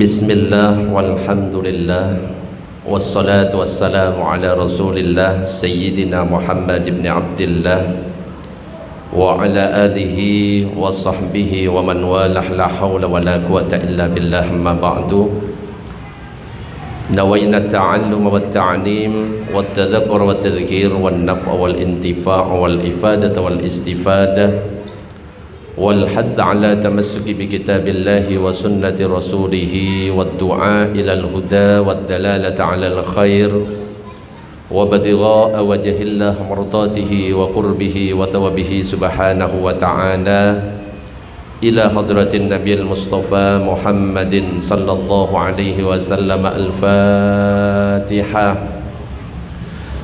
Bismillah walhamdulillah wassalatu wassalamu ala rasulillah Sayyidina Muhammad ibn Abdillah wa ala alihi wa sahbihi wa man walah, la hawla wa la quwata illa billah, amma ba'du. Nawayna ta'allum wa ta'lim wa tadhakkur wa tadhkir wa naf'a wal intifa' wal ifadata wal istifadah والحث على تمسك بكتاب الله وسنة رسوله والدعاء إلى الهدى والدلالة على الخير وابتغاء وجه الله مرضاته وقربه وثوابه سبحانه وتعالى إلى حضرة النبي المصطفى محمد صلى الله عليه وسلم. الفاتحة.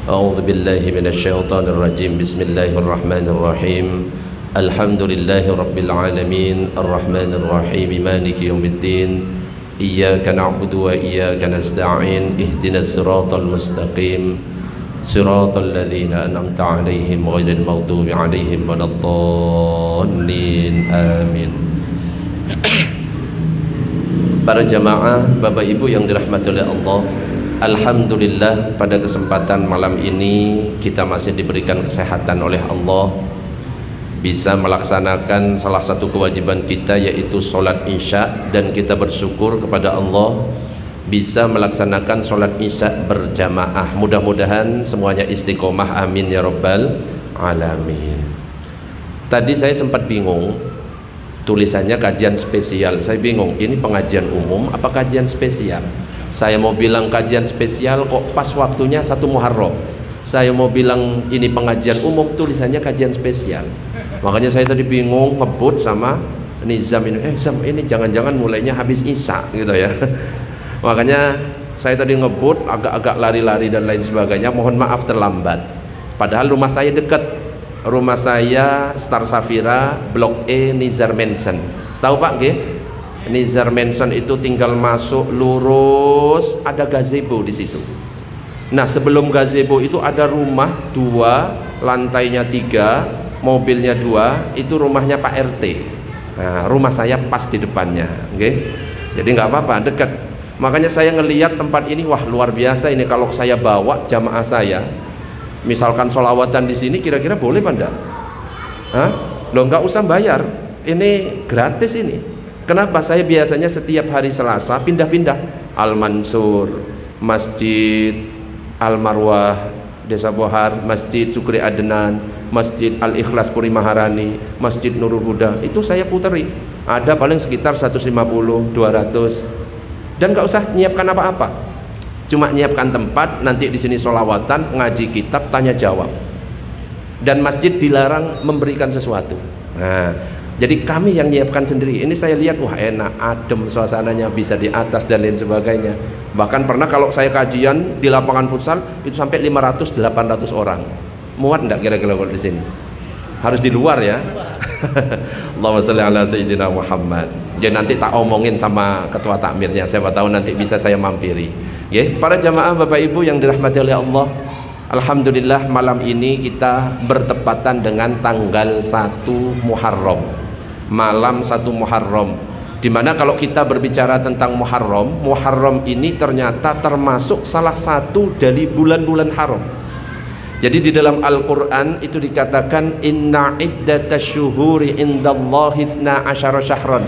أعوذ بالله من الشيطان الرجيم. بسم الله الرحمن الرحيم. Alhamdulillahi Rabbil Alamin, Ar-Rahmanir Rahim, Maliki Yawmiddin, Iyyaka na'budu wa iyyaka nasta'in, Ihdinas siratal mustaqim, Siratal ladzina an'amta 'alaihim ghairil maghdubi 'alaihim waladdallin. Amin. Para jamaah, Bapak Ibu yang dirahmati oleh Allah, alhamdulillah pada kesempatan malam ini kita masih diberikan kesehatan oleh Allah, bisa melaksanakan salah satu kewajiban kita, yaitu sholat isya, dan kita bersyukur kepada Allah bisa melaksanakan sholat isya berjamaah. Mudah-mudahan semuanya istiqomah, amin ya rabbal alamin. Tadi saya sempat bingung, tulisannya kajian spesial. Saya bingung, ini pengajian umum apa kajian spesial? Saya mau bilang kajian spesial kok pas waktunya 1 Muharram. Saya mau bilang ini pengajian umum, tulisannya kajian spesial. Makanya saya tadi bingung, ngebut sama Nizam ini, Zam ini jangan-jangan mulainya habis Isya gitu ya. Makanya saya tadi ngebut, agak-agak lari-lari dan lain sebagainya. Mohon maaf terlambat. Padahal rumah saya dekat. Rumah saya Star Safira, Blok E, Nizar Mansion. Tahu Pak G? Nizar Mansion itu tinggal masuk lurus, ada gazebo di situ. Nah, sebelum gazebo itu ada rumah 2, lantainya 3, mobilnya 2, itu rumahnya Pak RT. Nah, rumah saya pas di depannya, okay? Jadi nggak apa-apa, dekat. Makanya saya ngelihat tempat ini, wah luar biasa ini. Kalau saya bawa jamaah saya, misalkan sholawatan di sini, kira-kira boleh apa enggak? Hah? Loh, nggak usah bayar, ini gratis ini. Kenapa? Saya biasanya setiap hari Selasa pindah-pindah, Al Mansur, Masjid Al Marwah Desa Bohar, Masjid Sukri Adenan, Masjid Al Ikhlas Puri Maharani, Masjid Nurul Huda, itu saya puteri. Ada paling sekitar 150, 200, dan nggak usah nyiapkan apa-apa, cuma nyiapkan tempat, nanti di sini sholawatan, ngaji kitab, tanya jawab, dan masjid dilarang memberikan sesuatu. Nah, jadi kami yang nyiapkan sendiri. Ini saya lihat, wah enak, adem suasananya, bisa di atas dan lain sebagainya. Bahkan pernah kalau saya kajian di lapangan futsal itu sampai 500-800 orang. Muat enggak kira-kira kalau di sini? Harus di luar ya. Allahumma shalli ala sayyidina Muhammad. Jadi nanti tak omongin sama ketua takmirnya, siapa tahu nanti bisa saya mampiri. Ya, para jamaah Bapak Ibu yang dirahmati oleh Allah, alhamdulillah malam ini kita bertepatan dengan tanggal 1 Muharram. Malam 1 Muharram, dimana kalau kita berbicara tentang Muharram, Muharram ini ternyata termasuk salah satu dari bulan-bulan haram. Jadi di dalam Al-Quran itu dikatakan inna iddatasyuhuri indallahi 12 syahran.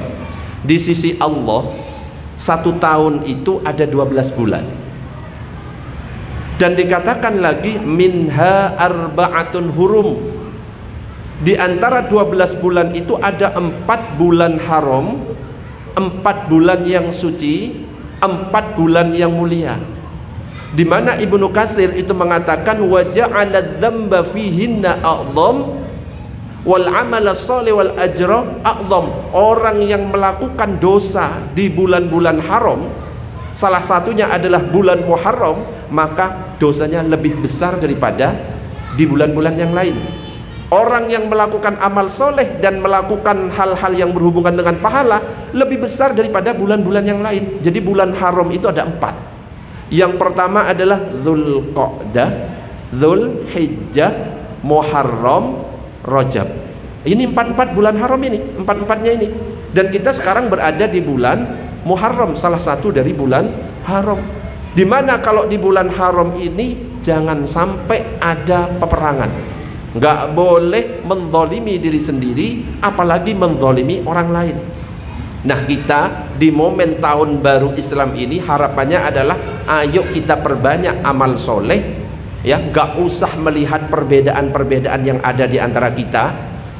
Di sisi Allah 1 tahun itu ada 12 bulan. Dan dikatakan lagi minha arba'atun hurum. Di antara 12 bulan itu ada 4 bulan haram, 4 bulan yang suci, 4 bulan yang mulia. Di mana Ibnu Katsir itu mengatakan wa ja'ala dzamba fihinna a'zam wal 'amala shalih wal ajra a'zam. Orang yang melakukan dosa di bulan-bulan haram, salah satunya adalah bulan Muharram, maka dosanya lebih besar daripada di bulan-bulan yang lain. Orang yang melakukan amal soleh dan melakukan hal-hal yang berhubungan dengan pahala lebih besar daripada bulan-bulan yang lain. Jadi bulan haram itu ada 4. Yang pertama adalah Dzulqa'dah, Dzulhijjah, Muharram, Rajab. Ini 4 bulan haram ini, 4-4-nya ini. Dan kita sekarang berada di bulan Muharram salah satu dari bulan haram. Dimana kalau di bulan haram ini jangan sampai ada peperangan. Nggak boleh menzalimi diri sendiri, apalagi menzalimi orang lain. Nah, kita di momen tahun baru Islam ini harapannya adalah ayo kita perbanyak amal soleh, ya, nggak usah melihat perbedaan-perbedaan yang ada di antara kita.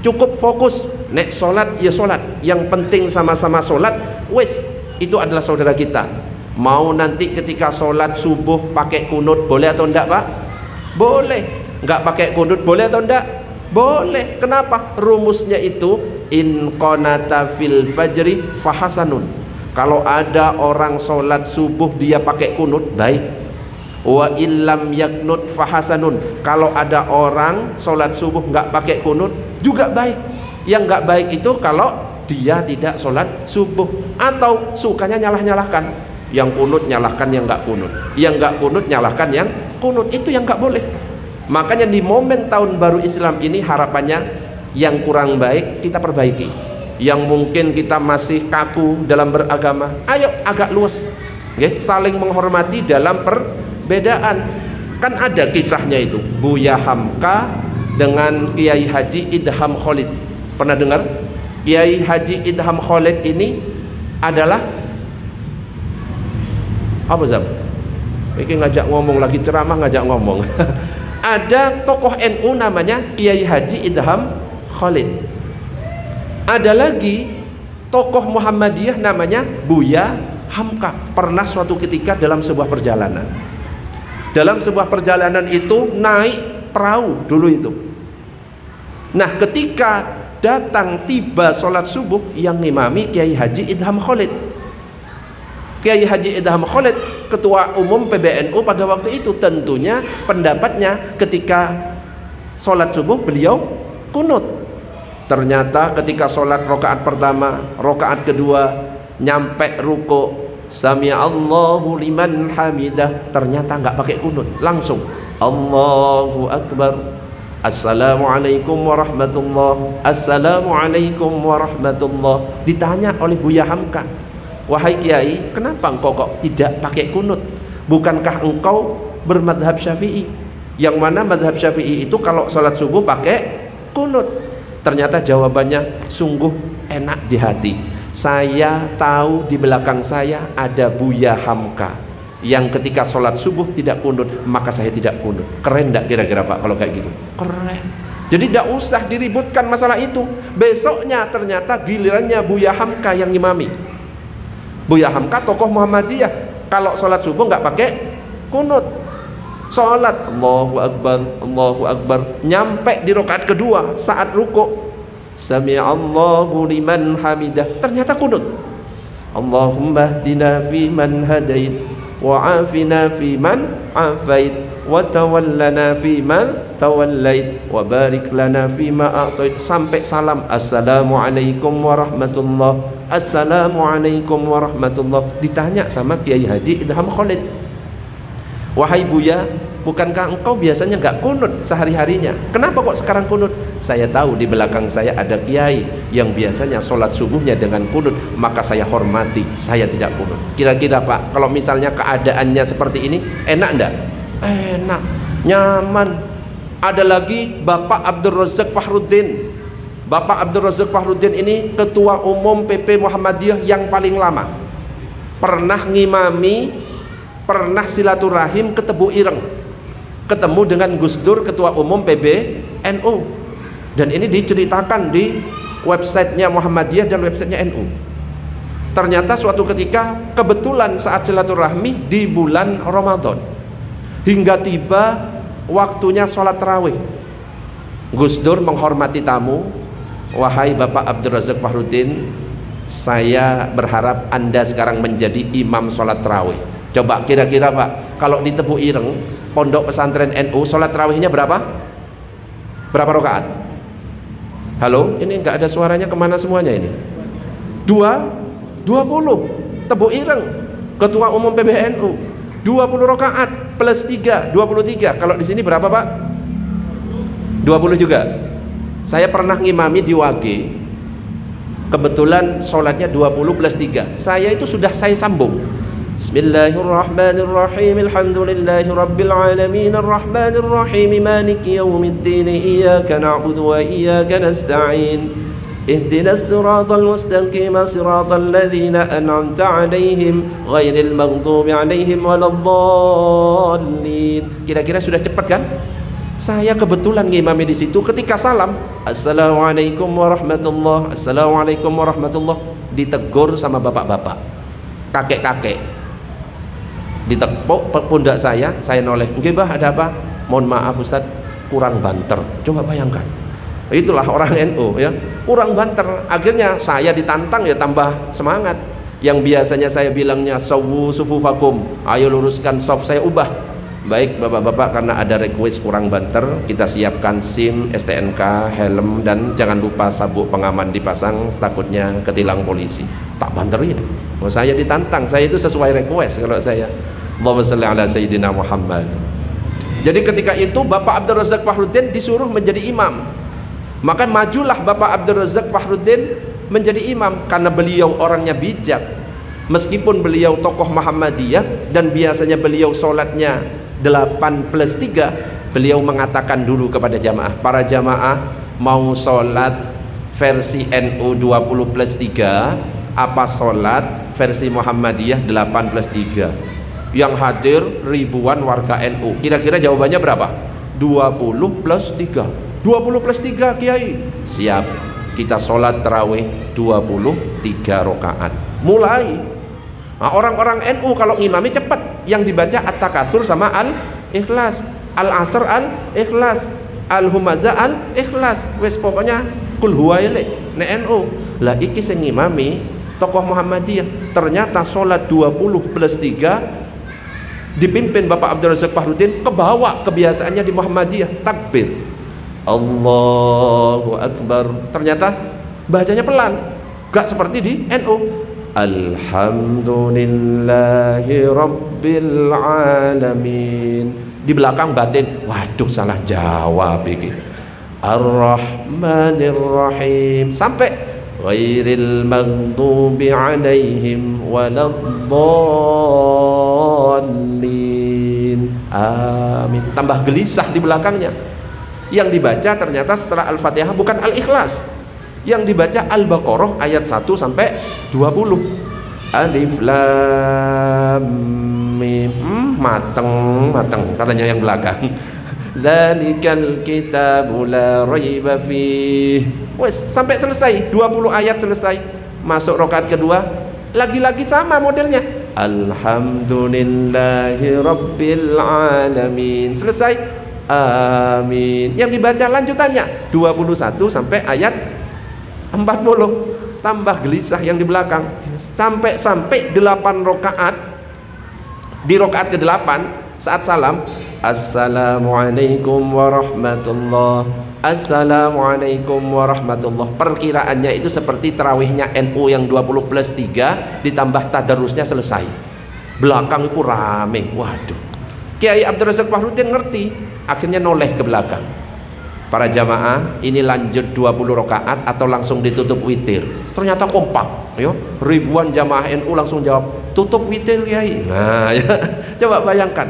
Cukup fokus, nek sholat ya sholat, yang penting sama-sama sholat, wes itu adalah saudara kita. Mau nanti ketika sholat subuh pakai kunut boleh atau enggak, Pak? Boleh. Enggak pakai kunut boleh atau enggak? Boleh. Kenapa? Rumusnya itu in qanata fil fajri fahasanun. Kalau ada orang sholat subuh dia pakai kunut, baik. Wa illam yaknut fahasanun. Kalau ada orang sholat subuh enggak pakai kunut juga baik. Yang enggak baik itu kalau dia tidak sholat subuh atau sukanya nyalah-nyalahkan. Yang kunut nyalahkan yang enggak kunut, yang enggak kunut nyalahkan yang kunut. Itu yang enggak boleh. Makanya di momen tahun baru Islam ini harapannya yang kurang baik kita perbaiki, yang mungkin kita masih kaku dalam beragama, ayo agak luas, okay? Saling menghormati dalam perbedaan. Kan ada kisahnya itu, Buya Hamka dengan Kiai Haji Idham Khalid. Pernah dengar? Kiai Haji Idham Khalid ini adalah apa, Zam? Ini ngajak ngomong lagi, ceramah ngajak ngomong. Ada tokoh NU namanya Kiai Haji Idham Khalid. Ada lagi tokoh Muhammadiyah namanya Buya Hamka. Pernah suatu ketika dalam sebuah perjalanan, dalam sebuah perjalanan itu naik perahu dulu itu. Nah, ketika datang tiba sholat subuh, yang ngimami Kiai Haji Idham Khalid. Kiai Haji Idham Khalid, ketua umum PBNU pada waktu itu, tentunya pendapatnya ketika sholat subuh beliau kunut. Ternyata ketika sholat rokaat pertama, rokaat kedua, nyampe ruko, sami Allahu liman hamidah, ternyata nggak pakai kunut, langsung Allahu Akbar, Assalamualaikum warahmatullah, Assalamualaikum warahmatullah. Ditanya oleh Buya Hamka, wahai Kiai, kenapa engkau kok tidak pakai kunut? Bukankah engkau bermadhab Syafi'i? Yang mana madhab Syafi'i itu kalau sholat subuh pakai kunut. Ternyata jawabannya sungguh enak di hati. Saya tahu di belakang saya ada Buya Hamka yang ketika sholat subuh tidak kunut, maka saya tidak kunut. Keren enggak kira-kira, Pak, kalau kayak gitu? Keren. Jadi tidak usah diributkan masalah itu. Besoknya ternyata gilirannya Buya Hamka yang ngimami. Buya Hamka tokoh Muhammadiyah, kalau sholat subuh nggak pakai kunut, sholat Allahu Akbar, Allahu Akbar, nyampe di rakaat kedua saat ruku, sami Allahu liman hamidah, ternyata kunut. Allahumma hdina fi man hadait, wa afina fi man afait, wa tawallana fi man tawallait, wa barik lana fi ma a'tait, sampai salam Assalamualaikum warahmatullah, Assalamualaikum warahmatullah. Ditanya sama Kiai Haji Idham Khalid, wahai Buya, bukankah engkau biasanya nggak kunut sehari-harinya? Kenapa kok sekarang kunut? Saya tahu di belakang saya ada Kiai yang biasanya sholat subuhnya dengan kunut, maka saya hormati, saya tidak kunut. Kira-kira, Pak, kalau misalnya keadaannya seperti ini, enak enggak? Enak, nyaman. Ada lagi Bapak Abdul Razak Fakhruddin. Bapak Abdul Razak Fakhruddin ini ketua umum PP Muhammadiyah yang paling lama. Pernah ngimami, pernah silaturahim ke Tebu Ireng, ketemu dengan Gus Dur, ketua umum PBNU. Dan ini diceritakan di websitenya Muhammadiyah dan websitenya NU. Ternyata suatu ketika kebetulan saat silaturahmi di bulan Ramadan, hingga tiba waktunya sholat tarawih, Gus Dur menghormati tamu. Wahai Bapak Abdul Razak Fakhruddin, saya berharap Anda sekarang menjadi imam sholat tarawih. Coba kira-kira, Pak, kalau di Tebu Ireng, pondok pesantren NU, sholat tarawihnya berapa? Berapa rakaat? Halo, ini nggak ada suaranya, kemana semuanya ini? 20. Tebu Ireng, ketua umum PBNU, 20 rakaat plus 3, 23. Kalau di sini berapa, Pak? 20 juga. Saya pernah ngimami di Wage. Kebetulan sholatnya 20 plus 3. Saya itu sudah saya sambung. Bismillahirrahmanirrahim. Alhamdulillahi rabbil alamin arrahmanir rahim maliki yaumiddin iyyaka na'budu wa iyyaka nasta'in ihdinas siratal mustaqim siratal ladzina an'amta 'alaihim ghairil maghdubi 'alaihim waladdallin. Kira-kira sudah cepat kan? Saya kebetulan ngimami di situ, ketika salam, assalamualaikum warahmatullah, assalamualaikum warahmatullah, ditegur sama bapak-bapak, kakek-kakek, ditepuk pundak saya noleh, nggih Mbah, ada apa? Mohon maaf Ustaz, kurang banter. Coba bayangkan, itulah orang NU ya, kurang banter. Akhirnya saya ditantang ya, tambah semangat. Yang biasanya saya bilangnya sawu sufufakum, ayo luruskan saf, saya ubah. Baik bapak-bapak, karena ada request kurang banter, kita siapkan SIM, STNK, helm, dan jangan lupa sabuk pengaman dipasang, takutnya ketilang polisi. Tak banterin. Oh, saya ditantang, saya itu sesuai request kalau saya. Allahumma shalli ala sayyidina Muhammad. Jadi ketika itu Bapak Abdul Razak Fakhruddin disuruh menjadi imam. Maka majulah Bapak Abdul Razak Fakhruddin menjadi imam karena beliau orangnya bijak. Meskipun beliau tokoh Muhammadiyah dan biasanya beliau sholatnya 8 plus 3, beliau mengatakan dulu kepada jamaah, para jamaah mau sholat versi NU 20 plus 3 apa sholat versi Muhammadiyah 8 plus 3? Yang hadir ribuan warga NU. Kira-kira jawabannya berapa? 20 plus 3. 20 plus 3 Kiai. Siap. Kita sholat tarawih 23 rakaat. Mulai. Nah, orang-orang NU kalau ngimami cepat. Yang dibaca At-Takasur sama Al-Ikhlas, Al-Asr Al-Ikhlas, Al-Humazah Al-Ikhlas. Wes pokoknya kul huwa nek NU. Lah iki sing ngimami tokoh Muhammadiyah. Ternyata sholat 20 plus 3 dipimpin Bapak Abdul Razak Fakhruddin, kebawa kebiasaannya di Muhammadiyah, takbir Allahu Akbar. Ternyata bacanya pelan, gak seperti di NU. Alhamdulillahi Rabbil Alamin. Di belakang batin, waduh salah jawab iki. Ar-Rahmanir Rahim. Sampai ghairil maghdubi alaihim waladdallin. Amin. Tambah gelisah di belakangnya. Yang dibaca ternyata setelah Al-Fatihah bukan Al-Ikhlas. Yang dibaca Al-Baqarah ayat 1 sampai 20. Alif Lam Mim. Mateng katanya yang belakang. Zalikal kitabu la raiba fih. Wes sampai selesai 20 ayat selesai. Masuk rakaat kedua, lagi-lagi sama modelnya. Alhamdulillahi Rabbil Alamin. Selesai. Amin. Yang dibaca lanjutannya 21 sampai ayat 40. Tambah gelisah yang di belakang. Sampai 8 rakaat. Di rakaat ke-8 saat salam, Assalamualaikum warahmatullah, Assalamualaikum warahmatullah. Perkiraannya itu seperti tarawihnya NU yang 20 plus 3 ditambah tadarusnya selesai. Belakang itu rame. Waduh. Kiai Abdul Razak Fakhruddin ngerti, akhirnya noleh ke belakang. Para jamaah, ini lanjut 20 rakaat atau langsung ditutup witir? Ternyata kompak, ya. Ribuan jamaah NU langsung jawab, tutup witir Kiai. Nah, ya. Coba bayangkan.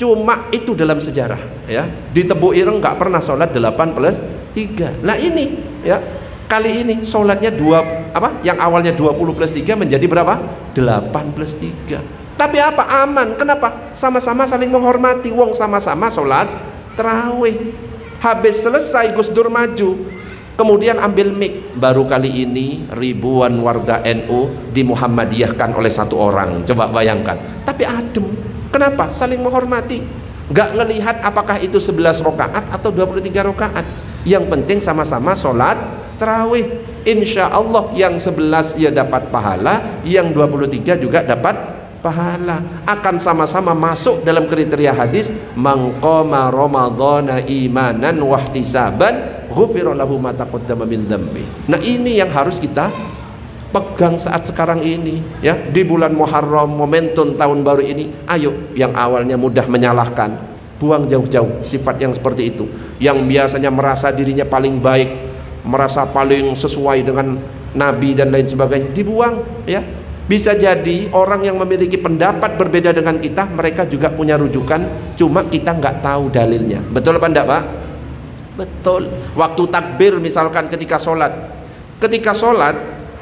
Cuma itu dalam sejarah, ya. Di Tebu Ireng nggak pernah sholat 8 plus 3. Nah ini, ya. Kali ini sholatnya yang awalnya 20 plus 3 menjadi berapa? 8 plus 3. Tapi apa? Aman. Kenapa? Sama-sama saling menghormati. Wong sama-sama sholat tarawih. Habis selesai Gus Dur maju, kemudian ambil mic. Baru kali ini ribuan warga NU dimuhammadiyahkan oleh satu orang. Coba bayangkan. Tapi adem. Kenapa? Saling menghormati. Gak ngelihat apakah itu 11 rakaat atau 23 rakaat. Yang penting sama-sama sholat tarawih. Insya Allah yang 11 ya dapat pahala, yang 23 juga dapat pahala. Akan sama-sama masuk dalam kriteria hadis, man qama ramadhana imanan wahtisaban ghufira lahu ma taqaddama min dzambi. Nah ini yang harus kita pegang saat sekarang ini, ya. Di bulan Muharram, momentum tahun baru ini, ayo yang awalnya mudah menyalahkan, buang jauh-jauh sifat yang seperti itu. Yang biasanya merasa dirinya paling baik, merasa paling sesuai dengan nabi dan lain sebagainya, dibuang ya. Bisa jadi orang yang memiliki pendapat berbeda dengan kita, mereka juga punya rujukan, cuma kita nggak tahu dalilnya. Betul apa enggak, Pak? Betul. Waktu takbir misalkan ketika sholat,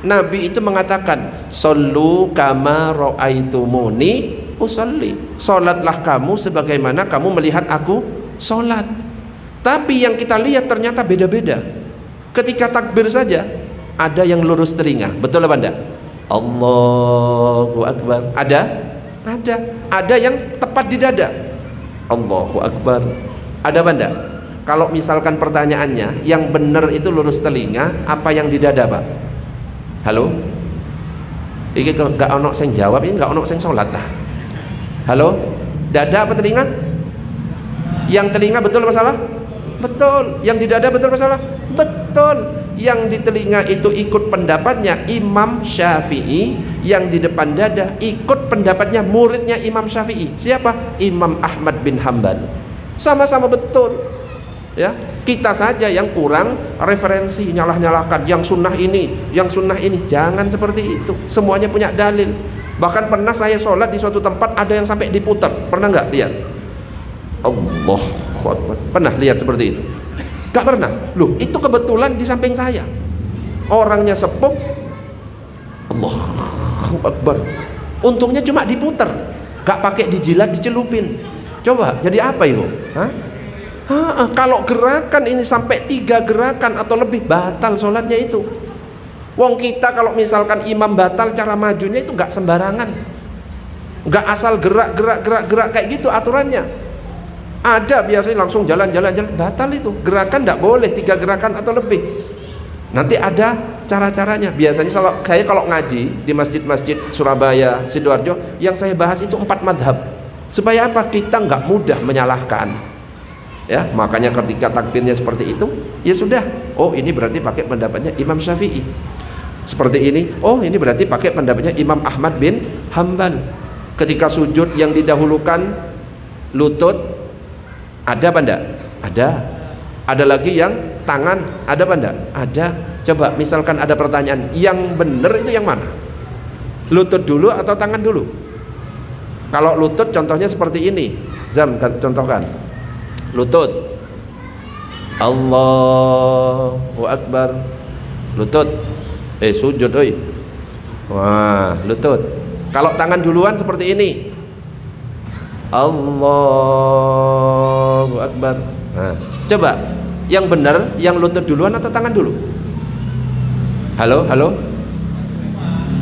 Nabi itu mengatakan, "Shollu kama ra'aitumuni usolli." Sholatlah kamu sebagaimana kamu melihat aku sholat. Tapi yang kita lihat ternyata beda-beda. Ketika takbir saja ada yang lurus telinga, betul apa enggak? Allahu Akbar. Ada yang tepat di dada. Allahu Akbar. Ada apa enggak? Kalau misalkan pertanyaannya yang benar itu lurus telinga, apa yang di dada, Pak? Halo? Ini gak ono sing jawab, ini gak ono sing sholat lah. Halo? Dada apa telinga? Yang telinga betul apa salah? Betul. Yang di dada betul apa salah? Betul. Yang di telinga itu ikut pendapatnya Imam Syafi'i, yang di depan dada ikut pendapatnya muridnya Imam Syafi'i. Siapa? Imam Ahmad bin Hanbal. Sama-sama betul. Ya, kita saja yang kurang referensi, nyalah-nyalahkan yang sunnah ini, yang sunnah ini. Jangan seperti itu. Semuanya punya dalil. Bahkan pernah saya sholat di suatu tempat ada yang sampai diputar. Pernah nggak lihat? Allah, pernah lihat seperti itu? Gak pernah. Loh, itu kebetulan di samping saya. Orangnya sepuh. Allahu Akbar. Untungnya cuma diputar, gak pakai dijilat, dicelupin. Coba, jadi apa itu? Kalau gerakan ini sampai 3 gerakan atau lebih, batal sholatnya itu. Wong kita kalau misalkan imam batal, cara majunya itu gak sembarangan, gak asal gerak kayak gitu aturannya. Ada biasanya langsung jalan, batal itu. Gerakan tidak boleh 3 gerakan atau lebih. Nanti ada cara-caranya. Biasanya kalau ngaji di masjid-masjid Surabaya, Sidoarjo, yang saya bahas itu 4 mazhab. Supaya apa? Kita nggak mudah menyalahkan. Ya, makanya ketika takbirnya seperti itu, ya sudah. Oh, ini berarti pakai pendapatnya Imam Syafi'i. Seperti ini. Oh, ini berarti pakai pendapatnya Imam Ahmad bin Hanbal. Ketika sujud yang didahulukan lutut. Ada apa enggak? Ada lagi yang tangan, ada apa enggak? Ada. Coba misalkan ada pertanyaan, yang benar itu yang mana? Lutut dulu atau tangan dulu? Kalau lutut contohnya seperti ini. Zam, contohkan. Lutut. Allahu Akbar. Lutut. Sujud, oi. Wah, lutut. Kalau tangan duluan seperti ini. Allahu Akbar. Nah, coba yang benar, yang lutut duluan atau tangan dulu? Halo?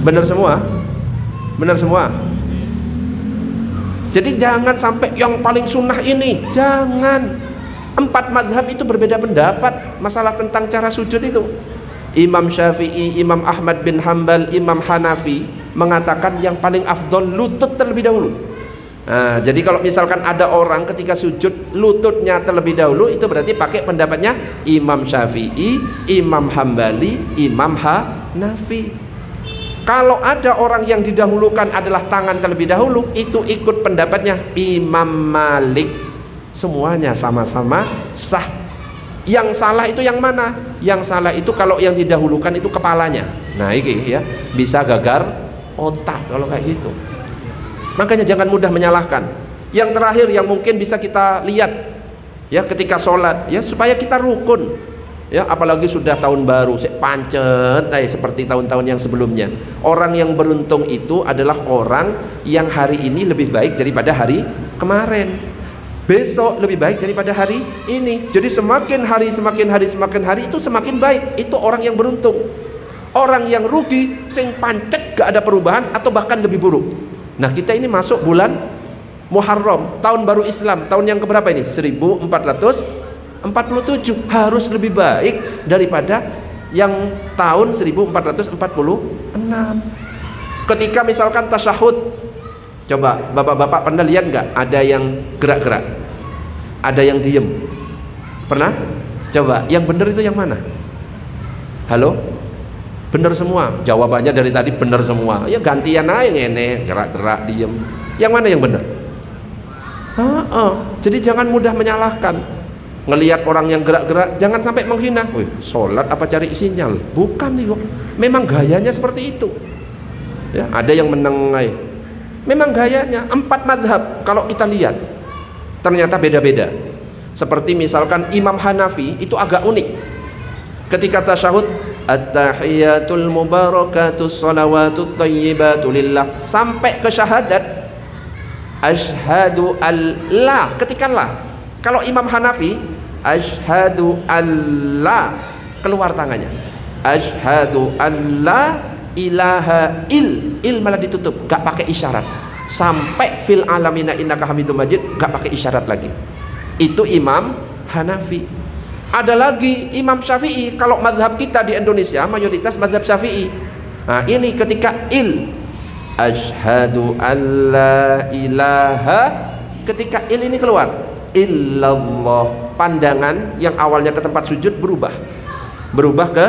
Benar semua? Benar semua? Jadi jangan sampai yang paling sunnah ini. Jangan. 4 mazhab itu berbeda pendapat masalah tentang cara sujud itu. Imam Syafi'i, Imam Ahmad bin Hanbal, Imam Hanafi mengatakan yang paling afdol lutut terlebih dahulu. Nah, jadi kalau misalkan ada orang ketika sujud lututnya terlebih dahulu, itu berarti pakai pendapatnya Imam Syafi'i, Imam Hambali, Imam Hanafi. Kalau ada orang yang didahulukan adalah tangan terlebih dahulu, itu ikut pendapatnya Imam Malik. Semuanya sama-sama sah. Yang salah itu yang mana? Yang salah itu kalau yang didahulukan itu kepalanya. Nah, ini ya, bisa gagar otak kalau kayak gitu. Makanya jangan mudah menyalahkan. Yang terakhir yang mungkin bisa kita lihat ya ketika sholat, ya supaya kita rukun. Ya, apalagi sudah tahun baru, pancet seperti tahun-tahun yang sebelumnya. Orang yang beruntung itu adalah orang yang hari ini lebih baik daripada hari kemarin. Besok lebih baik daripada hari ini. Jadi semakin hari itu semakin baik. Itu orang yang beruntung. Orang yang rugi, sing pancet gak ada perubahan atau bahkan lebih buruk. Nah, kita ini masuk bulan Muharram, tahun baru Islam. Tahun yang keberapa ini? 1447. Harus lebih baik daripada yang tahun 1446. Ketika misalkan tasyahud, coba bapak-bapak pernah lihat nggak? Ada yang gerak-gerak, ada yang diem. Pernah? Coba, yang benar itu yang mana? Halo? Benar semua, jawabannya dari tadi benar semua. Ya gantian aja ngene, gerak-gerak, diem. Yang mana yang benar? Jadi jangan mudah menyalahkan. Ngelihat orang yang gerak-gerak jangan sampai menghina. Wih, sholat apa cari sinyal? Bukan nih kok. Memang gayanya seperti itu. Ya, ada yang menengai. Memang gayanya 4 mazhab kalau kita lihat ternyata beda-beda. Seperti misalkan Imam Hanafi itu agak unik. Ketika tasyahud, at-tahiyatul mubarakatus shalawatut thayyibatu lillah sampai ke syahadat asyhadu alla, ketika la. Kalau Imam Hanafi asyhadu alla, keluar tangannya. Asyhadu alla ilaha il malah ditutup, gak pakai isyarat. Sampai fil alamina innaka hamidum majid gak pakai isyarat lagi. Itu Imam Hanafi. Ada lagi Imam Syafi'i. Kalau mazhab kita di Indonesia mayoritas mazhab Syafi'i. Nah, ini ketika asyhadu alla ilaha, ketika ini keluar illallah, pandangan yang awalnya ke tempat sujud berubah ke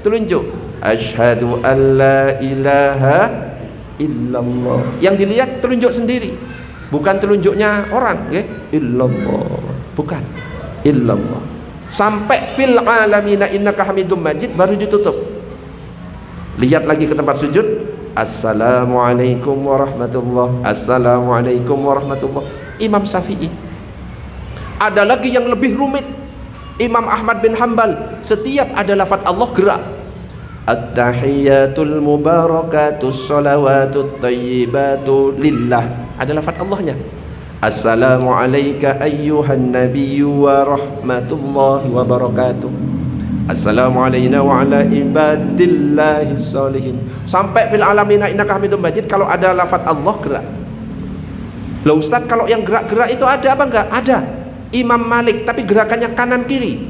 telunjuk. Asyhadu alla ilaha illallah. Yang dilihat telunjuk sendiri, bukan telunjuknya orang, ya. Illallah, bukan illallah. Sampai fil alamina innaka hamidum majid baru ditutup. Lihat lagi ke tempat sujud, assalamualaikum warahmatullah, assalamualaikum warahmatullah. Imam Syafi'i. Ada lagi yang lebih rumit, Imam Ahmad bin Hanbal. Setiap ada lafaz Allah gerak. At-tahiyatul mubarakatus shalawatut thayyibatu lillah, ada lafaz Allahnya. Assalamu alayka ayyuhan nabiyyu wa rahmatullahi wa barakatuh. Assalamu alayna wa ala ibadillahi sholihin. Sampai fil alamina innaka hamidum majid kalau ada lafaz Allah gerak. Loh Ustaz, kalau yang gerak-gerak itu ada apa enggak? Ada. Imam Malik tapi gerakannya kanan kiri.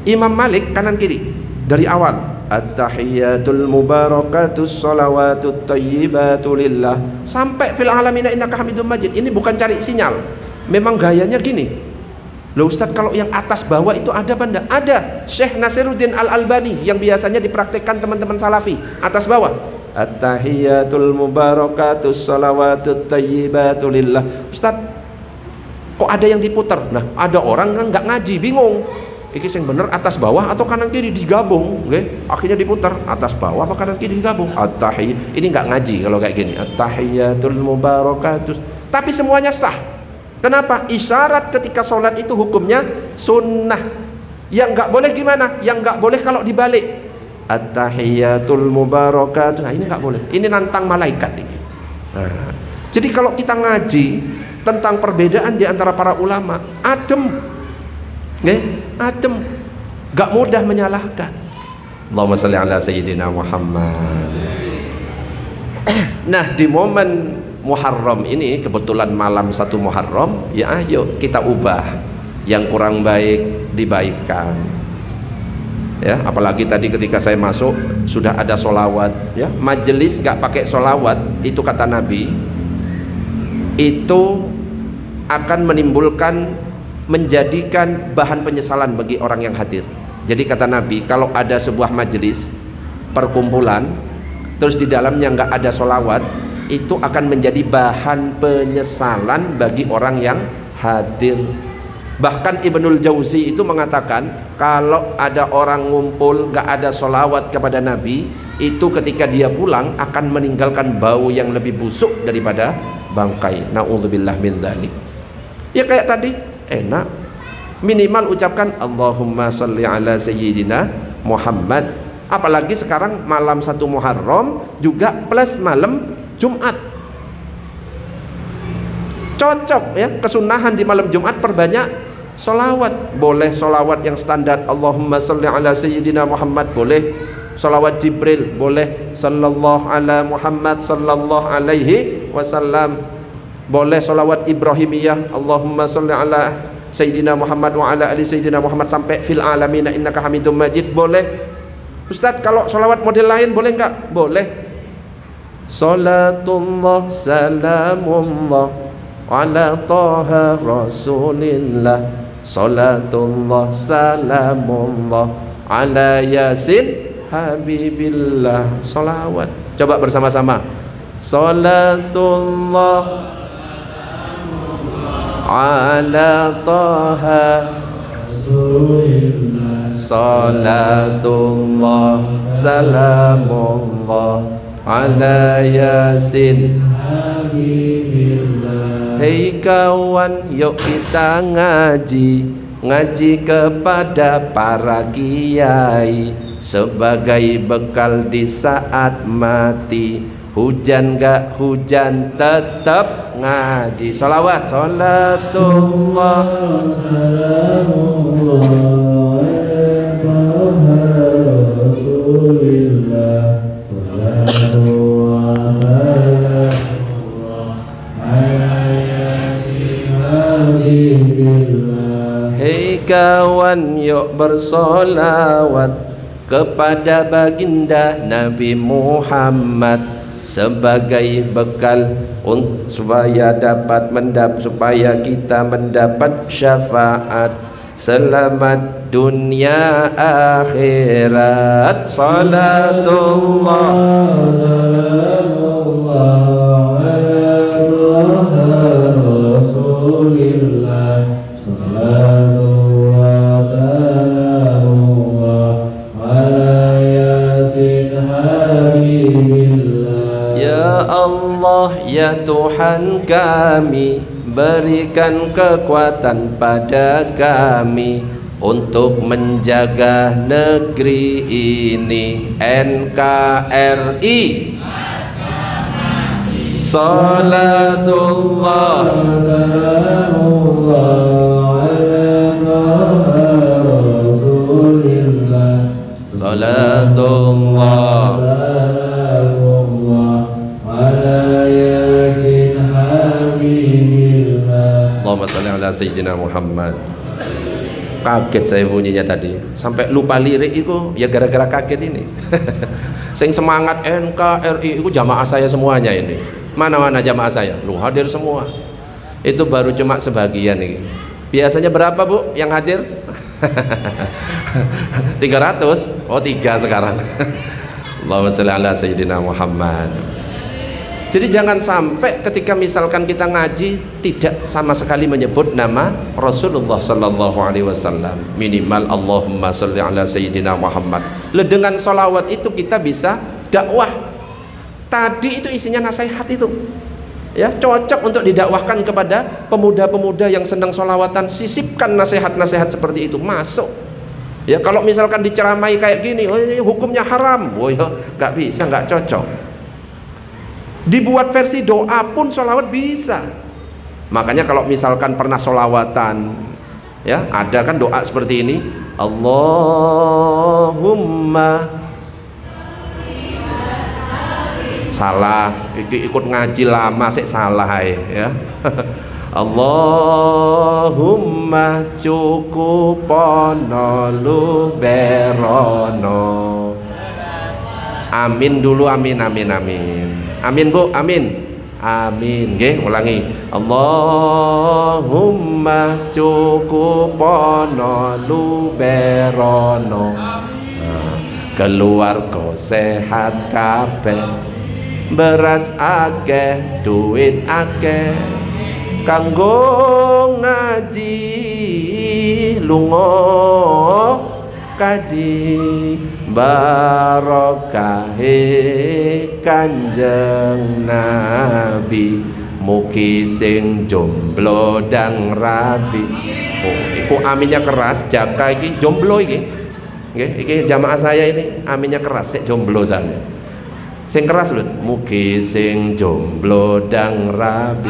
Imam Malik kanan kiri dari awal. At-tahiyatul mubarakatus shalawatut thayyibatu lillah sampai fil alamina innaka hamidum majid. Ini bukan cari sinyal, memang gayanya gini. Loh Ustaz, kalau yang atas bawah itu ada apa enggak? Ada. Syekh Nasiruddin Al-Albani yang biasanya dipraktekkan teman-teman salafi, atas bawah. At-tahiyatul mubarakatus shalawatut thayyibatu lillah. Ustaz, kok ada yang diputar? Nah, ada orang kan nggak ngaji, bingung. Iki yang bener atas bawah atau kanan kiri digabung, okay? Akhirnya diputar atas bawah apa kanan kiri digabung. At-tahiyat ini nggak ngaji kalau kayak gini. At-tahiyatul mubarakatus. Tapi semuanya sah. Kenapa? Isyarat ketika sholat itu hukumnya sunnah. Yang nggak boleh gimana? Yang nggak boleh kalau dibalik. At-tahiyatul mubarakatus. Nah ini nggak boleh. Ini nantang malaikat ini. Nah, jadi kalau kita ngaji tentang perbedaan di antara para ulama, adem. Adem, gak mudah menyalahkan. Allahumma shalli ala sayyidina Muhammad. Nah, di momen Muharram ini kebetulan malam 1 Muharram, ya ayo kita ubah yang kurang baik dibaikkan. Ya, apalagi tadi ketika saya masuk sudah ada solawat, ya. Majelis gak pakai solawat itu kata Nabi itu akan menimbulkan, menjadikan bahan penyesalan bagi orang yang hadir. Jadi kata Nabi, kalau ada sebuah majelis perkumpulan terus di dalamnya nggak ada solawat, itu akan menjadi bahan penyesalan bagi orang yang hadir. Bahkan Ibnul Jauzi itu mengatakan kalau ada orang ngumpul nggak ada solawat kepada Nabi, itu ketika dia pulang akan meninggalkan bau yang lebih busuk daripada bangkai. Na'udzubillah min dzalik. Ya kayak tadi, enak minimal ucapkan Allahumma sholli ala sayyidina Muhammad. Apalagi sekarang malam 1 Muharram juga plus malam Jumat, cocok ya. Kesunahan di malam Jumat perbanyak solawat. Boleh solawat yang standar Allahumma sholli ala sayyidina Muhammad, boleh solawat Jibril, boleh sallallahu ala Muhammad sallallahu alaihi wasallam, boleh solawat Ibrahimiyah Allahumma sholli ala Sayyidina Muhammad wa ala ali Sayyidina Muhammad sampai fil alamina innaka hamidum majid, boleh. Ustadz, kalau solawat model lain boleh enggak? Boleh. Salatullah salamullah ala taha rasulillah, salatullah salamullah ala yasin habibillah. Solawat, coba bersama-sama. Salatullah ala taha Salatullah salamullah ala yasin habibillah. Hei kawan, yuk kita ngaji kepada para kiai sebagai bekal di saat mati. Hujan gak hujan tetap ngaji. Salawat, salatullah salamullah Rasulillah. Hei kawan, yuk bersolawat kepada baginda Nabi Muhammad sebagai bekal supaya kita mendapat syafaat selamat dunia akhirat. Salatullah salamullah ala Rasulillah. Salatullah salamullah ala yasin habibillah. Ya Allah, ya Tuhan kami, berikan kekuatan pada kami untuk menjaga negeri ini, NKRI. Salatullah salamullah ala Rasulillah. Salatullah salamullah ala yasin habibillah. Allahumma shalli ala sayyidina Muhammad. Kaget saya bunyinya tadi, sampai lupa lirik itu ya gara-gara kaget ini. Sing semangat NKRI itu jamaah saya semuanya ini. Mana-mana jamaah saya? Lu hadir semua. Itu baru cuma sebagian ini. Biasanya berapa Bu yang hadir? 300. Oh 3 sekarang. Allahumma shalli ala sayyidina Muhammad. Jadi jangan sampai ketika misalkan kita ngaji tidak sama sekali menyebut nama Rasulullah sallallahu alaihi wasallam. Minimal Allahumma shalli ala sayyidina Muhammad. Dengan sholawat itu kita bisa dakwah. Tadi itu isinya nasihat itu. Ya, cocok untuk didakwahkan kepada pemuda-pemuda yang senang sholawatan. Sisipkan nasihat-nasihat seperti itu masuk. Ya, kalau misalkan diceramai kayak gini, oh ini hukumnya haram. Oh ya, nggak bisa, nggak cocok. Dibuat versi doa pun sholawat bisa. Makanya kalau misalkan pernah sholawatan, ya ada kan doa seperti ini, Allahumma salah, ikut ngaji lama sih salah ya. Allahumma cukupono luberono. Amin dulu, amin amin amin. Amin Bu, amin. Amin. Nggih, ulangi. Allahumma cukupono luberono. Keluarga sehat kabeh. Beras akeh, duit akeh. Kanggo ngaji lunga kaji barokahe Kanjeng Nabi, mugi sing jomblo dang rabi. Oh, iku aminnya keras, jaka iki jomblo iki. Nggih, iki jamaah saya ini aminnya keras, sik jomblo saya. Sing keras lho, mugi sing jomblo dang rabi.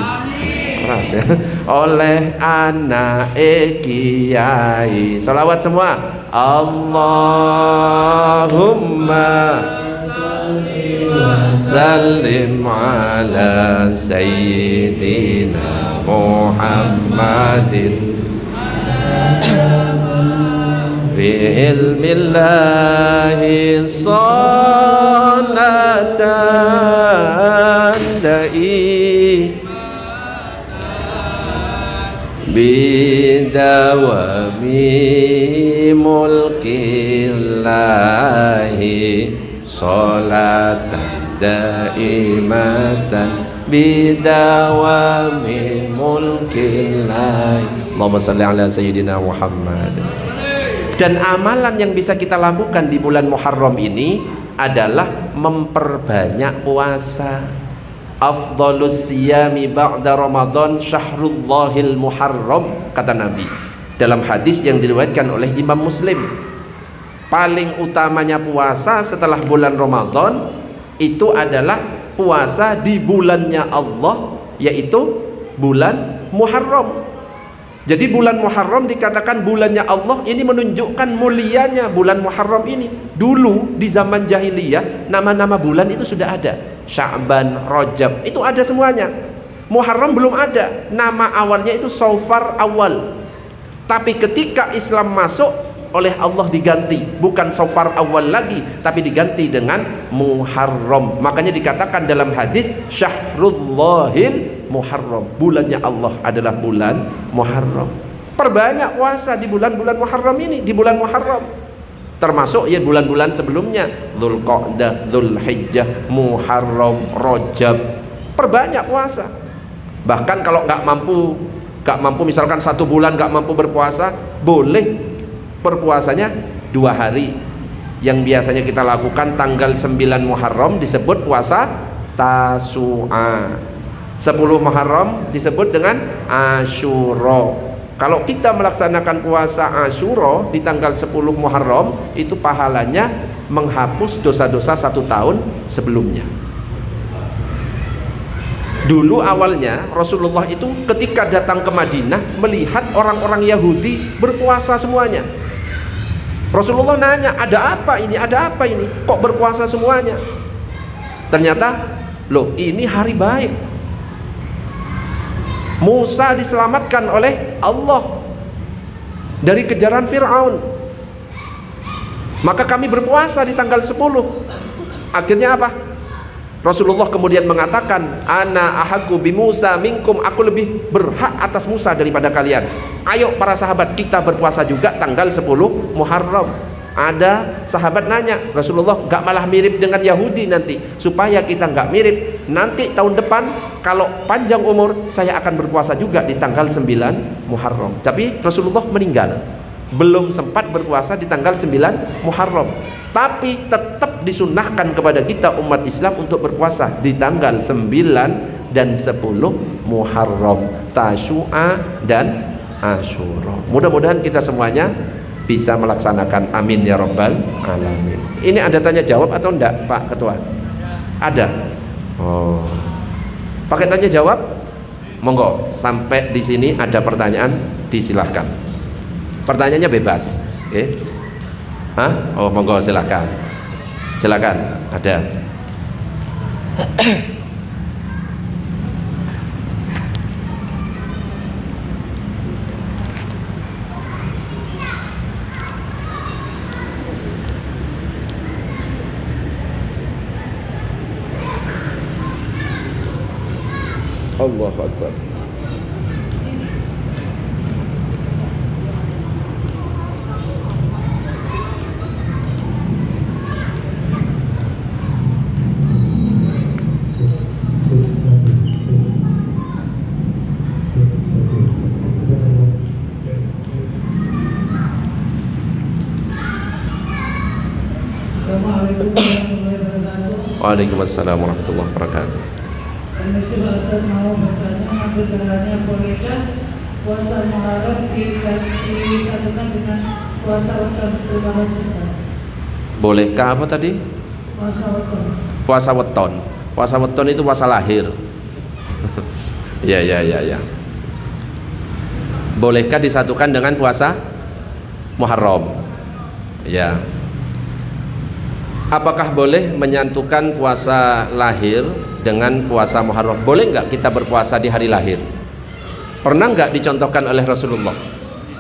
Keras ya. Oleh anake kiai. Shalawat semua. Allahumma sallim ala sayyidina Muhammadin fi ilmillahi salatan da'i bidawami mulkillahi Salatan daimatan bidawami mulkilai. Allahumma salli ala sayyidina Muhammad. Dan amalan yang bisa kita lakukan di bulan Muharram ini adalah memperbanyak puasa. Afdhalus siyami ba'da Ramadan syahrullahil muharram, kata Nabi dalam hadis yang diriwayatkan oleh Imam Muslim. Paling utamanya puasa setelah bulan Ramadan itu adalah puasa di bulannya Allah, yaitu bulan Muharram. Jadi bulan Muharram dikatakan bulannya Allah, ini menunjukkan mulianya bulan Muharram ini. Dulu di zaman jahiliyah nama-nama bulan itu sudah ada. Sya'ban, Rajab, itu ada semuanya. Muharram belum ada. Nama awalnya itu Safar awal. Tapi ketika Islam masuk, oleh Allah diganti, bukan Safar awal lagi, tapi diganti dengan Muharram. Makanya dikatakan dalam hadis Syahrullahil Muharram, bulannya Allah adalah bulan Muharram. Perbanyak puasa di bulan-bulan Muharram ini, di bulan Muharram. Termasuk ya bulan-bulan sebelumnya, Dzulqa'dah, Dzulhijjah, Muharram, Rajab. Perbanyak puasa. Bahkan kalau nggak mampu misalkan 1 bulan nggak mampu berpuasa, boleh berpuasanya 2 hari. Yang biasanya kita lakukan tanggal 9 Muharram disebut puasa Tasu'a, 10 Muharram disebut dengan Asyura. Kalau kita melaksanakan puasa Asyura di tanggal 10 Muharram, itu pahalanya menghapus dosa-dosa 1 tahun sebelumnya. Dulu awalnya Rasulullah itu ketika datang ke Madinah melihat orang-orang Yahudi berpuasa semuanya. Rasulullah nanya, ada apa ini? Ada apa ini? Kok berpuasa semuanya? Ternyata, loh, ini hari baik. Musa diselamatkan oleh Allah dari kejaran Fir'aun. Maka kami berpuasa di tanggal 10. Akhirnya apa? Rasulullah kemudian mengatakan, ana ahaqqu bi Musa minkum, aku lebih berhak atas Musa daripada kalian. Ayo para sahabat, kita berpuasa juga tanggal 10 Muharram. Ada sahabat nanya, Rasulullah, gak malah mirip dengan Yahudi nanti? Supaya kita gak mirip, nanti tahun depan kalau panjang umur saya akan berpuasa juga di tanggal 9 Muharram. Tapi Rasulullah meninggal, belum sempat berpuasa di tanggal 9 Muharram. Tapi tetap disunnahkan kepada kita umat Islam untuk berpuasa di tanggal 9 dan 10 Muharram, Tasu'a dan Asyura. Mudah-mudahan kita semuanya bisa melaksanakan, amin ya rabbal alamin. Ini ada tanya jawab atau enggak, Pak Ketua? Ada. Oh, pakai tanya jawab? Monggo, sampai di sini ada pertanyaan disilahkan. Pertanyaannya bebas. Oke? Hah? Oh, monggo silakan. Silakan, ada. Allahu Akbar. Waalaikumsalam warahmatullahi wabarakatuh. Ustaz mau bertanya, apa caranya, bolehkah puasa Muharram disatukan dengan puasa weton? Terima kasih Ustaz. Bolehkah apa tadi? Puasa weton. Puasa weton. Puasa weton itu puasa lahir. Ya. Bolehkah disatukan dengan puasa Muharram? Ya. Apakah boleh menyatukan puasa lahir dengan puasa Muharram? Boleh nggak kita berpuasa di hari lahir? Pernah nggak dicontohkan oleh Rasulullah?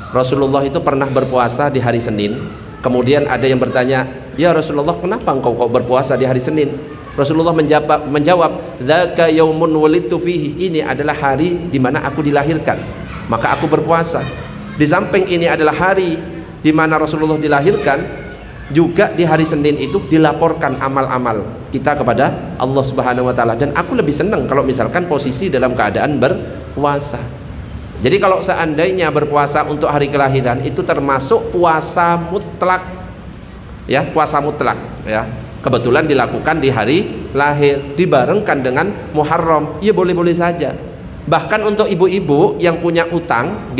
Rasulullah itu pernah berpuasa di hari Senin. Kemudian ada yang bertanya, ya Rasulullah, kenapa engkau kok berpuasa di hari Senin? Rasulullah menjawab, dzaka yaumun wulidtu fihi, ini adalah hari di mana aku dilahirkan, maka aku berpuasa. Di samping ini adalah hari di mana Rasulullah dilahirkan, juga di hari Senin itu dilaporkan amal-amal kita kepada Allah Subhanahu wa taala. Dan aku lebih senang kalau misalkan posisi dalam keadaan berpuasa. Jadi kalau seandainya berpuasa untuk hari kelahiran itu termasuk puasa mutlak. Ya, puasa mutlak ya. Kebetulan dilakukan di hari lahir, dibarengkan dengan Muharram, ya boleh-boleh saja. Bahkan untuk ibu-ibu yang punya utang,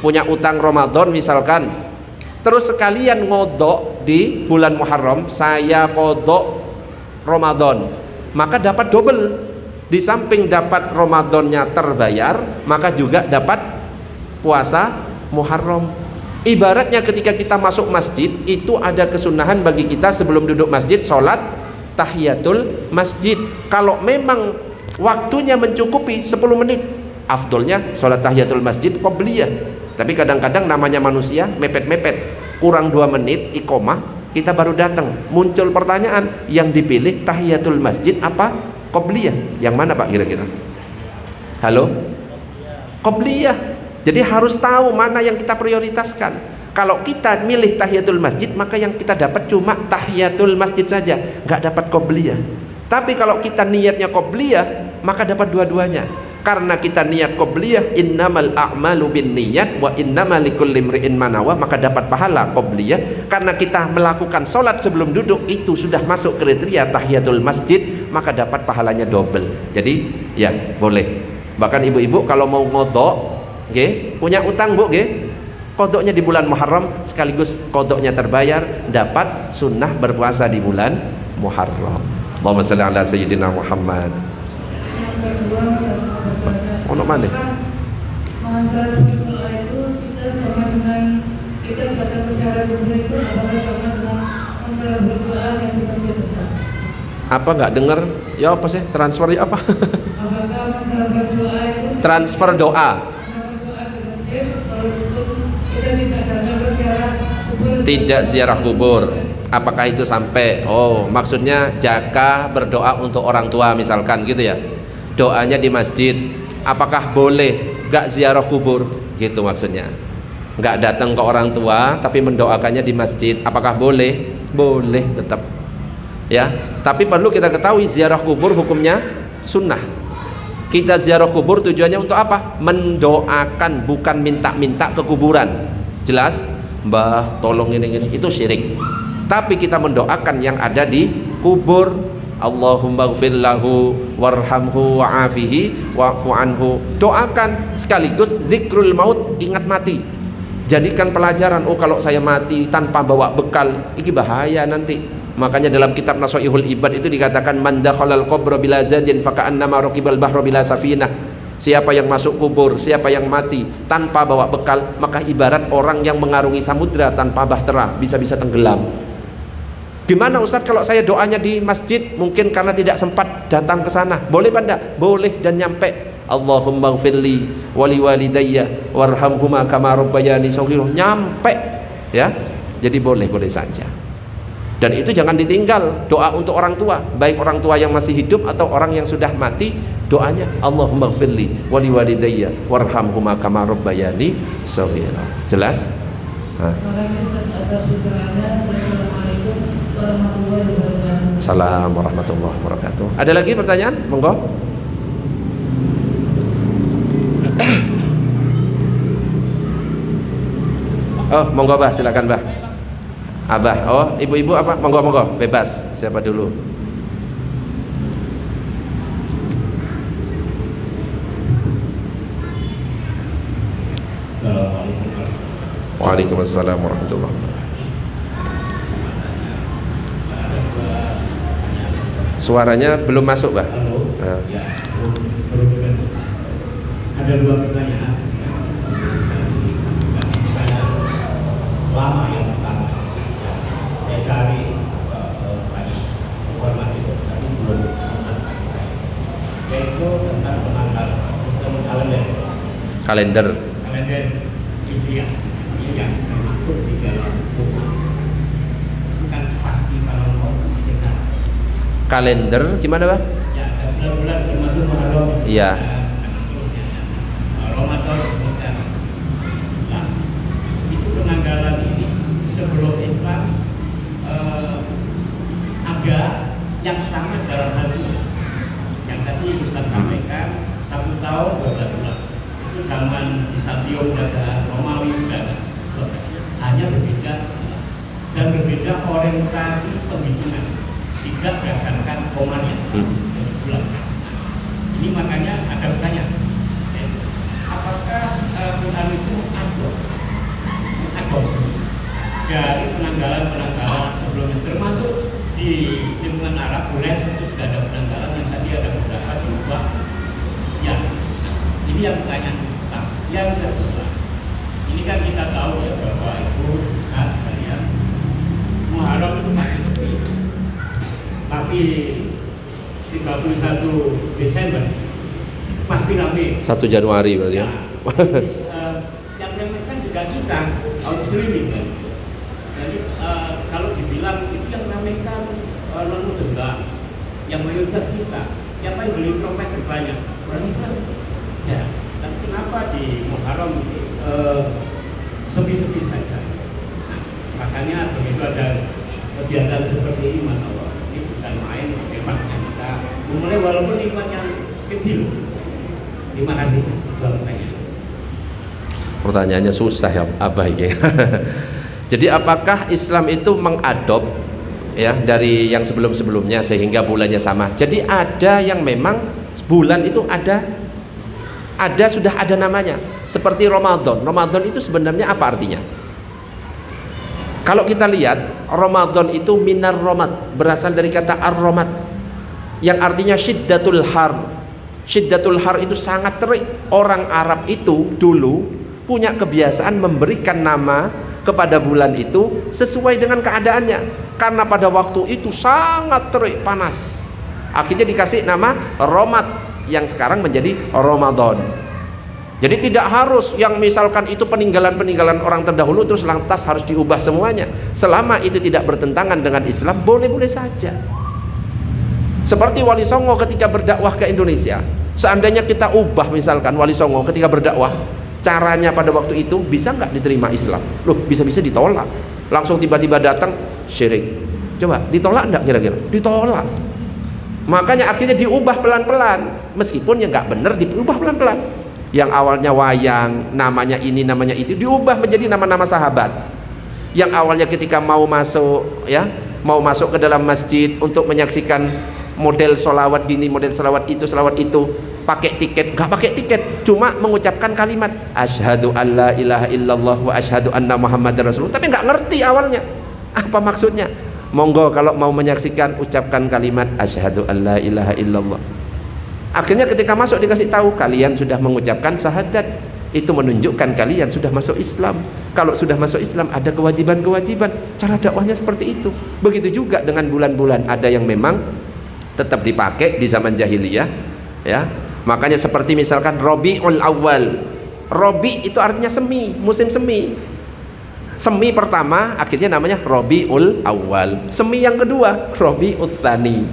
punya utang Ramadan misalkan, terus sekalian ngodok di bulan Muharram, saya kodok Ramadan, maka dapat double. Di samping dapat Ramadannya terbayar, maka juga dapat puasa Muharram. Ibaratnya ketika kita masuk masjid, itu ada kesunahan bagi kita sebelum duduk masjid, sholat tahiyatul masjid. Kalau memang waktunya mencukupi 10 menit, afdolnya sholat tahiyatul masjid qobliyah. Tapi kadang-kadang namanya manusia mepet-mepet, kurang 2 menit iqomah kita baru datang, muncul pertanyaan, yang dipilih tahiyatul masjid apa qobliyah? Yang mana Pak kira-kira? Halo? Qobliyah. Jadi harus tahu mana yang kita prioritaskan. Kalau kita milih tahiyatul masjid, maka yang kita dapat cuma tahiyatul masjid saja, nggak dapat qobliyah. Tapi kalau kita niatnya qobliyah, maka dapat dua-duanya. Karena kita niat qobliyah, innamal a'malu binniyat wa innamal likulli imri'in ma nawa, maka dapat pahala qobliyah. Karena kita melakukan sholat sebelum duduk, itu sudah masuk kriteria tahiyatul masjid, maka dapat pahalanya double. Jadi ya boleh. Bahkan ibu-ibu kalau mau ngodok, punya utang bu, kodoknya di bulan Muharram, sekaligus kodoknya terbayar, dapat sunnah berpuasa di bulan Muharram. Allahumma shalli ala sayyidina Muhammad. Yang kedua, Ono mana? Mentransfer doa itu kita sama dengan kita pada kesehatan kubur itu, apakah sama dengan mentransfer doa yang di masjid besar? Apa nggak dengar? Ya apa sih transfer ya apa? Apakah mentransfer doa itu Transfer doa. Tidak ziarah kubur. Apakah itu sampai maksudnya jaka berdoa untuk orang tua misalkan gitu ya, doanya di masjid, apakah boleh gak ziarah kubur gitu maksudnya, gak datang ke orang tua tapi mendoakannya di masjid, apakah boleh? Boleh tetap ya, tapi perlu kita ketahui ziarah kubur hukumnya sunnah. Kita ziarah kubur tujuannya untuk apa? Mendoakan, bukan minta-minta ke kuburan. Jelas? Mbah tolong ini itu syirik. Tapi kita mendoakan yang ada di kubur. Allahumma gfir lahu warhamhu wa'afihi wa'fu anhu. Doakan sekaligus zikrul maut, ingat mati. Jadikan pelajaran, kalau saya mati tanpa bawa bekal, ini bahaya nanti. Makanya dalam kitab Nashihul Ibad itu dikatakan man dakhalal qabra bila zadin faka'annama raqibal bahra bila safinah. Siapa yang masuk kubur, siapa yang mati tanpa bawa bekal, maka ibarat orang yang mengarungi samudra tanpa bahtera, bisa-bisa tenggelam. Gimana Ustadz kalau saya doanya di masjid, mungkin karena tidak sempat datang ke sana, boleh apa enggak? Boleh dan nyampe. Allahumma gfirli wali walidayya warhamhuma kama rabbayani shaghira, nyampe ya. Jadi boleh saja. Dan itu jangan ditinggal, doa untuk orang tua, baik orang tua yang masih hidup atau orang yang sudah mati, doanya Allahumma gfirli wali walidayya warhamhuma kama rabbayani shaghira. Jelas? Terima kasih atas pencerahannya. Wassalamualaikum warahmatullahi wabarakatuh. Assalamualaikum warahmatullahi wabarakatuh. Ada lagi pertanyaan? Monggo. Monggo Bah, silakan Bah. Abah, ibu-ibu apa? Monggo, bebas. Siapa dulu? Waalaikumsalam warahmatullahi wabarakatuh. Suaranya belum masuk, Bah. Ada 2 pertanyaan. Lama yang pertama, saya cari banyak informasi tapi belum yaitu tentang kalender Hijriah yang termaktub di dalam buku. Bukan pasti kalau mau kita. Kalender gimana, Bah? Ya, bulan-bulan termasuk Muharram. Iya. Ramadan. Nah, itu penanggalan ini sebelum Islam ada yang sama dalam hal ini. Yang tadi Ustaz sampaikan 1 tahun 12 bulan itu zaman di Stadium ada Romawi dan hanya berbeda dan berbeda orientasi pembimbingan, tidak berdasarkan komandan bulan. Ini makanya ada pertanyaan, apakah Quran itu adopsi dari penanggalan sebelumnya, termasuk di lingkungan Arab boleh itu sudah ada penanggalan yang tadi ada beberapa diubah. Ya, ini yang pertanyaan pertama. Yang kedua, ini kan kita tahu ya bahwa itu sekalian Muharram itu masih sepi, tapi 31 Desember pasti ramai. 1 Januari berarti ya. Yang ramaikan juga kita kaum muslimin kan. Jadi kalau dibilang itu yang ramaikan non muslim, yang mayoritas kita. Siapa yang beli trompet terbanyak? Orang Islam. Ya, tapi kenapa di Muharram sepi-sepi saja? Nah, makanya begitu ada kegiatan seperti ini, Masya Allah, ini bukan main, hebatnya kita memulai walaupun nikmat yang kecil. Terima kasih. Dua pertanyaan. Pertanyaannya susah ya Abah ini. Jadi apakah Islam itu mengadop ya dari yang sebelum-sebelumnya sehingga bulannya sama? Jadi ada yang memang bulan itu ada sudah ada namanya. Seperti Ramadan. Ramadan itu sebenarnya apa artinya? Kalau kita lihat Ramadan itu minar romad, berasal dari kata ar-romad yang artinya syiddatul har. Syiddatul har itu sangat terik. Orang Arab itu dulu punya kebiasaan memberikan nama kepada bulan itu sesuai dengan keadaannya, karena pada waktu itu sangat terik panas, akhirnya dikasih nama Romad yang sekarang menjadi Ramadan. Jadi tidak harus yang misalkan itu peninggalan-peninggalan orang terdahulu terus lantas harus diubah semuanya. Selama itu tidak bertentangan dengan Islam, boleh-boleh saja. Seperti Wali Songo ketika berdakwah ke Indonesia, seandainya kita ubah misalkan Wali Songo ketika berdakwah, caranya pada waktu itu bisa nggak diterima Islam? Loh, bisa-bisa ditolak. Langsung tiba-tiba datang syirik. Coba ditolak enggak kira-kira? Ditolak. Makanya akhirnya diubah pelan-pelan, meskipun ya nggak benar, diubah pelan-pelan. Yang awalnya wayang, namanya ini, namanya itu, diubah menjadi nama-nama sahabat. Yang awalnya ketika mau masuk ya, mau masuk ke dalam masjid untuk menyaksikan model sholawat gini, model sholawat itu, pakai tiket, nggak pakai tiket, cuma mengucapkan kalimat asyhadu alla ilaha illallah wa asyhadu anna muhammadar rasulullah, tapi nggak ngerti awalnya apa maksudnya. Monggo kalau mau menyaksikan, ucapkan kalimat asyhadu alla ilaha illallah. Akhirnya ketika masuk dikasih tahu kalian sudah mengucapkan syahadat, itu menunjukkan kalian sudah masuk Islam. Kalau sudah masuk Islam ada kewajiban-kewajiban. Cara dakwahnya seperti itu. Begitu juga dengan bulan-bulan, ada yang memang tetap dipakai di zaman jahiliyah ya. Makanya seperti misalkan Rabiul Awal. Rabi itu artinya semi, musim semi. Semi pertama akhirnya namanya Rabiul Awal. Semi yang kedua Rabiul Tsani.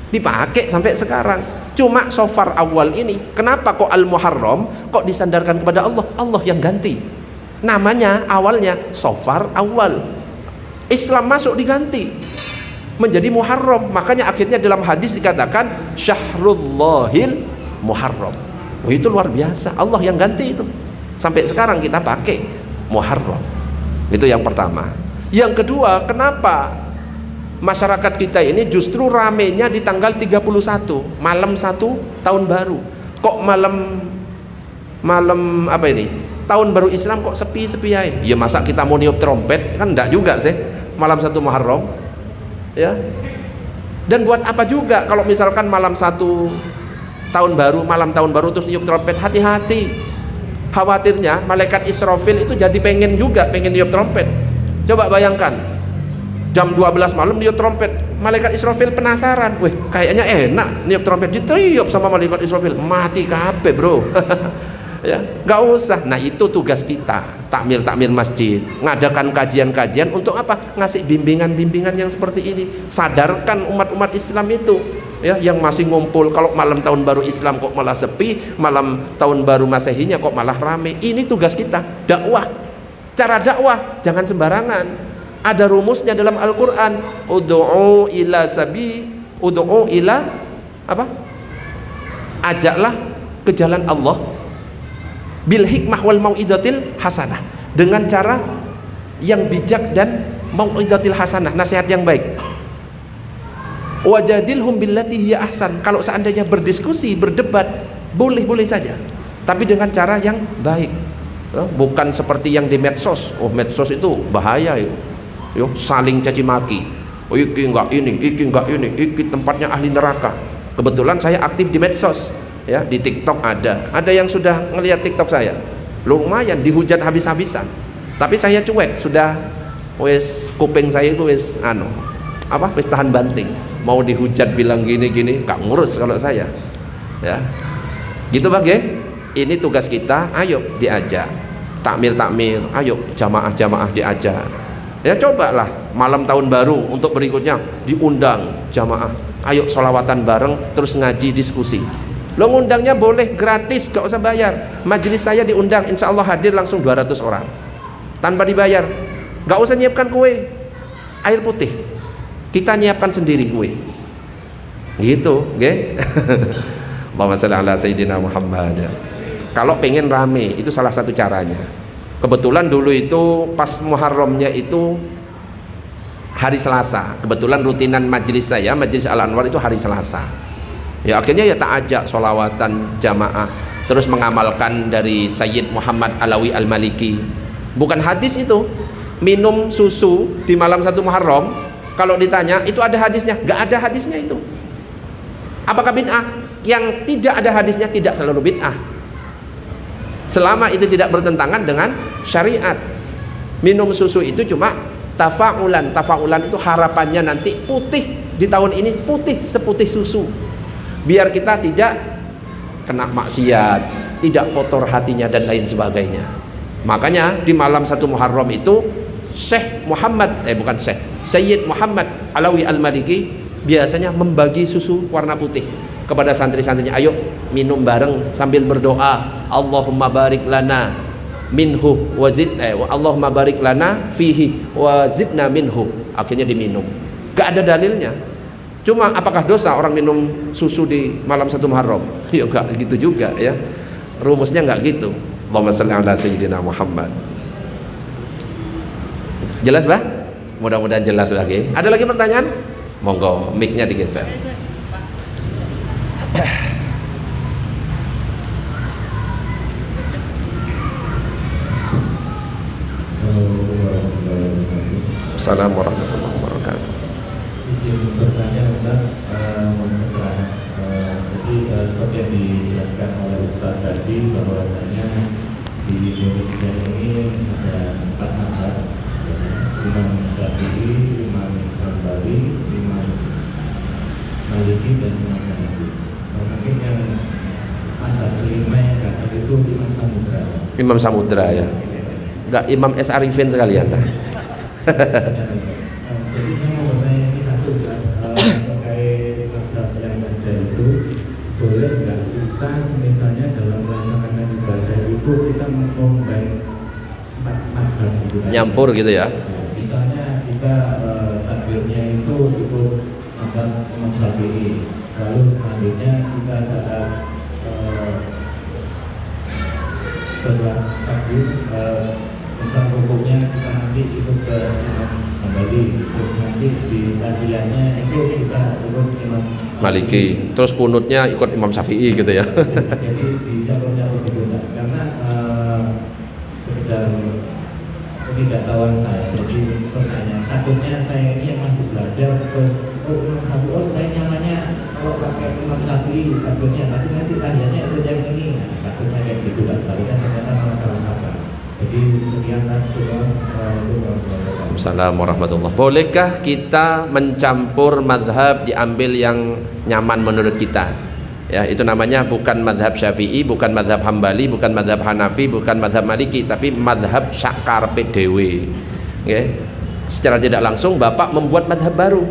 Dipakai sampai sekarang. Cuma Safar Awal ini, kenapa kok Al-Muharram kok disandarkan kepada Allah? Allah yang ganti. Namanya awalnya Safar Awal. Islam masuk diganti menjadi Muharram. Makanya akhirnya dalam hadis dikatakan Syahrullahil Muharram. Oh, itu luar biasa, Allah yang ganti itu. Sampai sekarang kita pakai Muharram. Itu yang pertama. Yang kedua, kenapa masyarakat kita ini justru ramenya di tanggal 31 malam 1 tahun baru? Kok malam apa ini, tahun baru Islam kok sepi-sepi aja? Ya masa kita mau niup trompet? Kan enggak juga sih malam 1 Muharram ya. Dan buat apa juga kalau misalkan malam 1 tahun baru, malam tahun baru terus niup trompet? Hati-hati, khawatirnya malaikat Israfil itu jadi pengen niup trompet. Coba bayangkan jam 12 malam niup trompet, malaikat Israfil penasaran, weh kayaknya enak niup trompet, ditiup sama malaikat Israfil, mati kabeh bro. Ya nggak usah. Nah itu tugas kita, takmir masjid, ngadakan kajian-kajian untuk apa? Ngasih bimbingan-bimbingan yang seperti ini, sadarkan umat-umat Islam itu ya, yang masih ngumpul. Kalau malam tahun baru Islam kok malah sepi, malam tahun baru Masehinya kok malah rame. Ini tugas kita, dakwah. Cara dakwah jangan sembarangan. Ada rumusnya dalam Al-Qur'an. Ud'u ila apa? Ajaklah ke jalan Allah bil hikmah wal mau'izatil hasanah, dengan cara yang bijak dan mau'izatil hasanah, nasihat yang baik. Wajadilhum billati hiya ahsan. Kalau seandainya berdiskusi, berdebat, boleh-boleh saja, tapi dengan cara yang baik. Bukan seperti yang di medsos. Medsos itu bahaya yo. Saling caci maki. Iki enggak ini, iki tempatnya ahli neraka. Kebetulan saya aktif di medsos, ya, di TikTok ada yang sudah ngelihat TikTok saya. Lumayan dihujat habis-habisan. Tapi saya cuek, sudah wes kuping saya itu wes wes tahan banting. Mau dihujat bilang gini-gini, gak ngurus kalau saya. Ya. Gitu bagai. Ini tugas kita, ayo diajak. Takmir, ayo jamaah diajak. Ya cobalah malam tahun baru untuk berikutnya diundang jamaah. Ayo sholawatan bareng, terus ngaji diskusi. Lo ngundangnya boleh gratis, gak usah bayar. Majelis saya diundang, insya Allah hadir langsung 200 orang tanpa dibayar. Gak usah nyiapkan kue, air putih kita nyiapkan sendiri kue. Gitu, oke? Allahumma shalli ala sayyidina Muhammad. Kalau pengen rame, itu salah satu caranya. Kebetulan dulu itu pas Muharramnya itu hari Selasa. Kebetulan rutinan majelis saya, Majelis Al-Anwar itu hari Selasa. Ya akhirnya ya tak ajak sholawatan jamaah, terus mengamalkan dari Sayyid Muhammad Alawi Al-Maliki. Bukan hadis itu, minum susu di malam 1 Muharram. Kalau ditanya itu ada hadisnya? Gak ada hadisnya itu. Apakah bid'ah? Yang tidak ada hadisnya tidak selalu bid'ah, selama itu tidak bertentangan dengan syariat. Minum susu itu cuma tafa'ulan itu harapannya nanti putih, di tahun ini putih seputih susu, biar kita tidak kena maksiat, tidak kotor hatinya dan lain sebagainya. Makanya di malam 1 Muharram itu Sayyid Muhammad Alawi Al-Maliki biasanya membagi susu warna putih kepada santri-santrinya. Ayo minum bareng sambil berdoa, Allahumma barik lana minhu wazid Allahumma barik lana fihi wazidna minhu. Akhirnya diminum. Gak ada dalilnya. Cuma apakah dosa orang minum susu di malam 1 Muharram? Ya gak gitu juga ya. Rumusnya gak gitu. Allahumma shalli ala sayyidina Muhammad. Jelas bah? Mudah-mudahan jelas lagi. Ada lagi pertanyaan? Monggo, mic-nya digeser. Assalamualaikum warahmatullahi wabarakatuh. Izin bertanya Ustaz, jadi seperti yang dijelaskan oleh Ustaz tadi bahwasanya di Indonesia ini ada 4 mazhab, Imam Syafi'i, Imam Hambali, Imam Maliki dan Imam Hanafi. Mungkin yang mazhab kelima yang kata itu Imam Samudra. Imam Samudra ya. Enggak Imam S. Arifin sekalian tah. Jadi saya mau bertanya ini satu terkait mazhab yang ada itu, boleh nggak kita misalnya dalam melaksanakan ibadah itu kita mengkombin 4 mazhab gitu, Nyampur gitu ya. Misalnya kita takbirnya itu ikut mazhab Imam Syafi'i, lalu selanjutnya kita saat setelah takbir misal rukuknya kita nanti ikut ke Imam Hambali, terus nanti di tahiyatnya itu kita ikut Imam Maliki, terus kunutnya ikut Imam Syafi'i gitu ya. Jadi di jalur-jalur itu karena sekedar ketidaktahuan saya, jadi pertanyaan takutnya saya ini yang masih belajar terus Imam Syafi'i, saya nyamannya kalau pakai Imam Syafi'i takutnya, tapi nanti tahiyatnya itu yang ini, takutnya kayak gitu kan, tapi kan ternyata masalah apa. Jadi sekian dan Assalamualaikum warahmatullahi wabarakatuh. Bolehkah kita mencampur mazhab, diambil yang nyaman menurut kita? Ya, itu namanya bukan mazhab Syafi'i, bukan mazhab Hambali, bukan mazhab Hanafi, bukan mazhab Maliki, tapi mazhab syakarpe dewe. Okay? Secara tidak langsung Bapak membuat mazhab baru.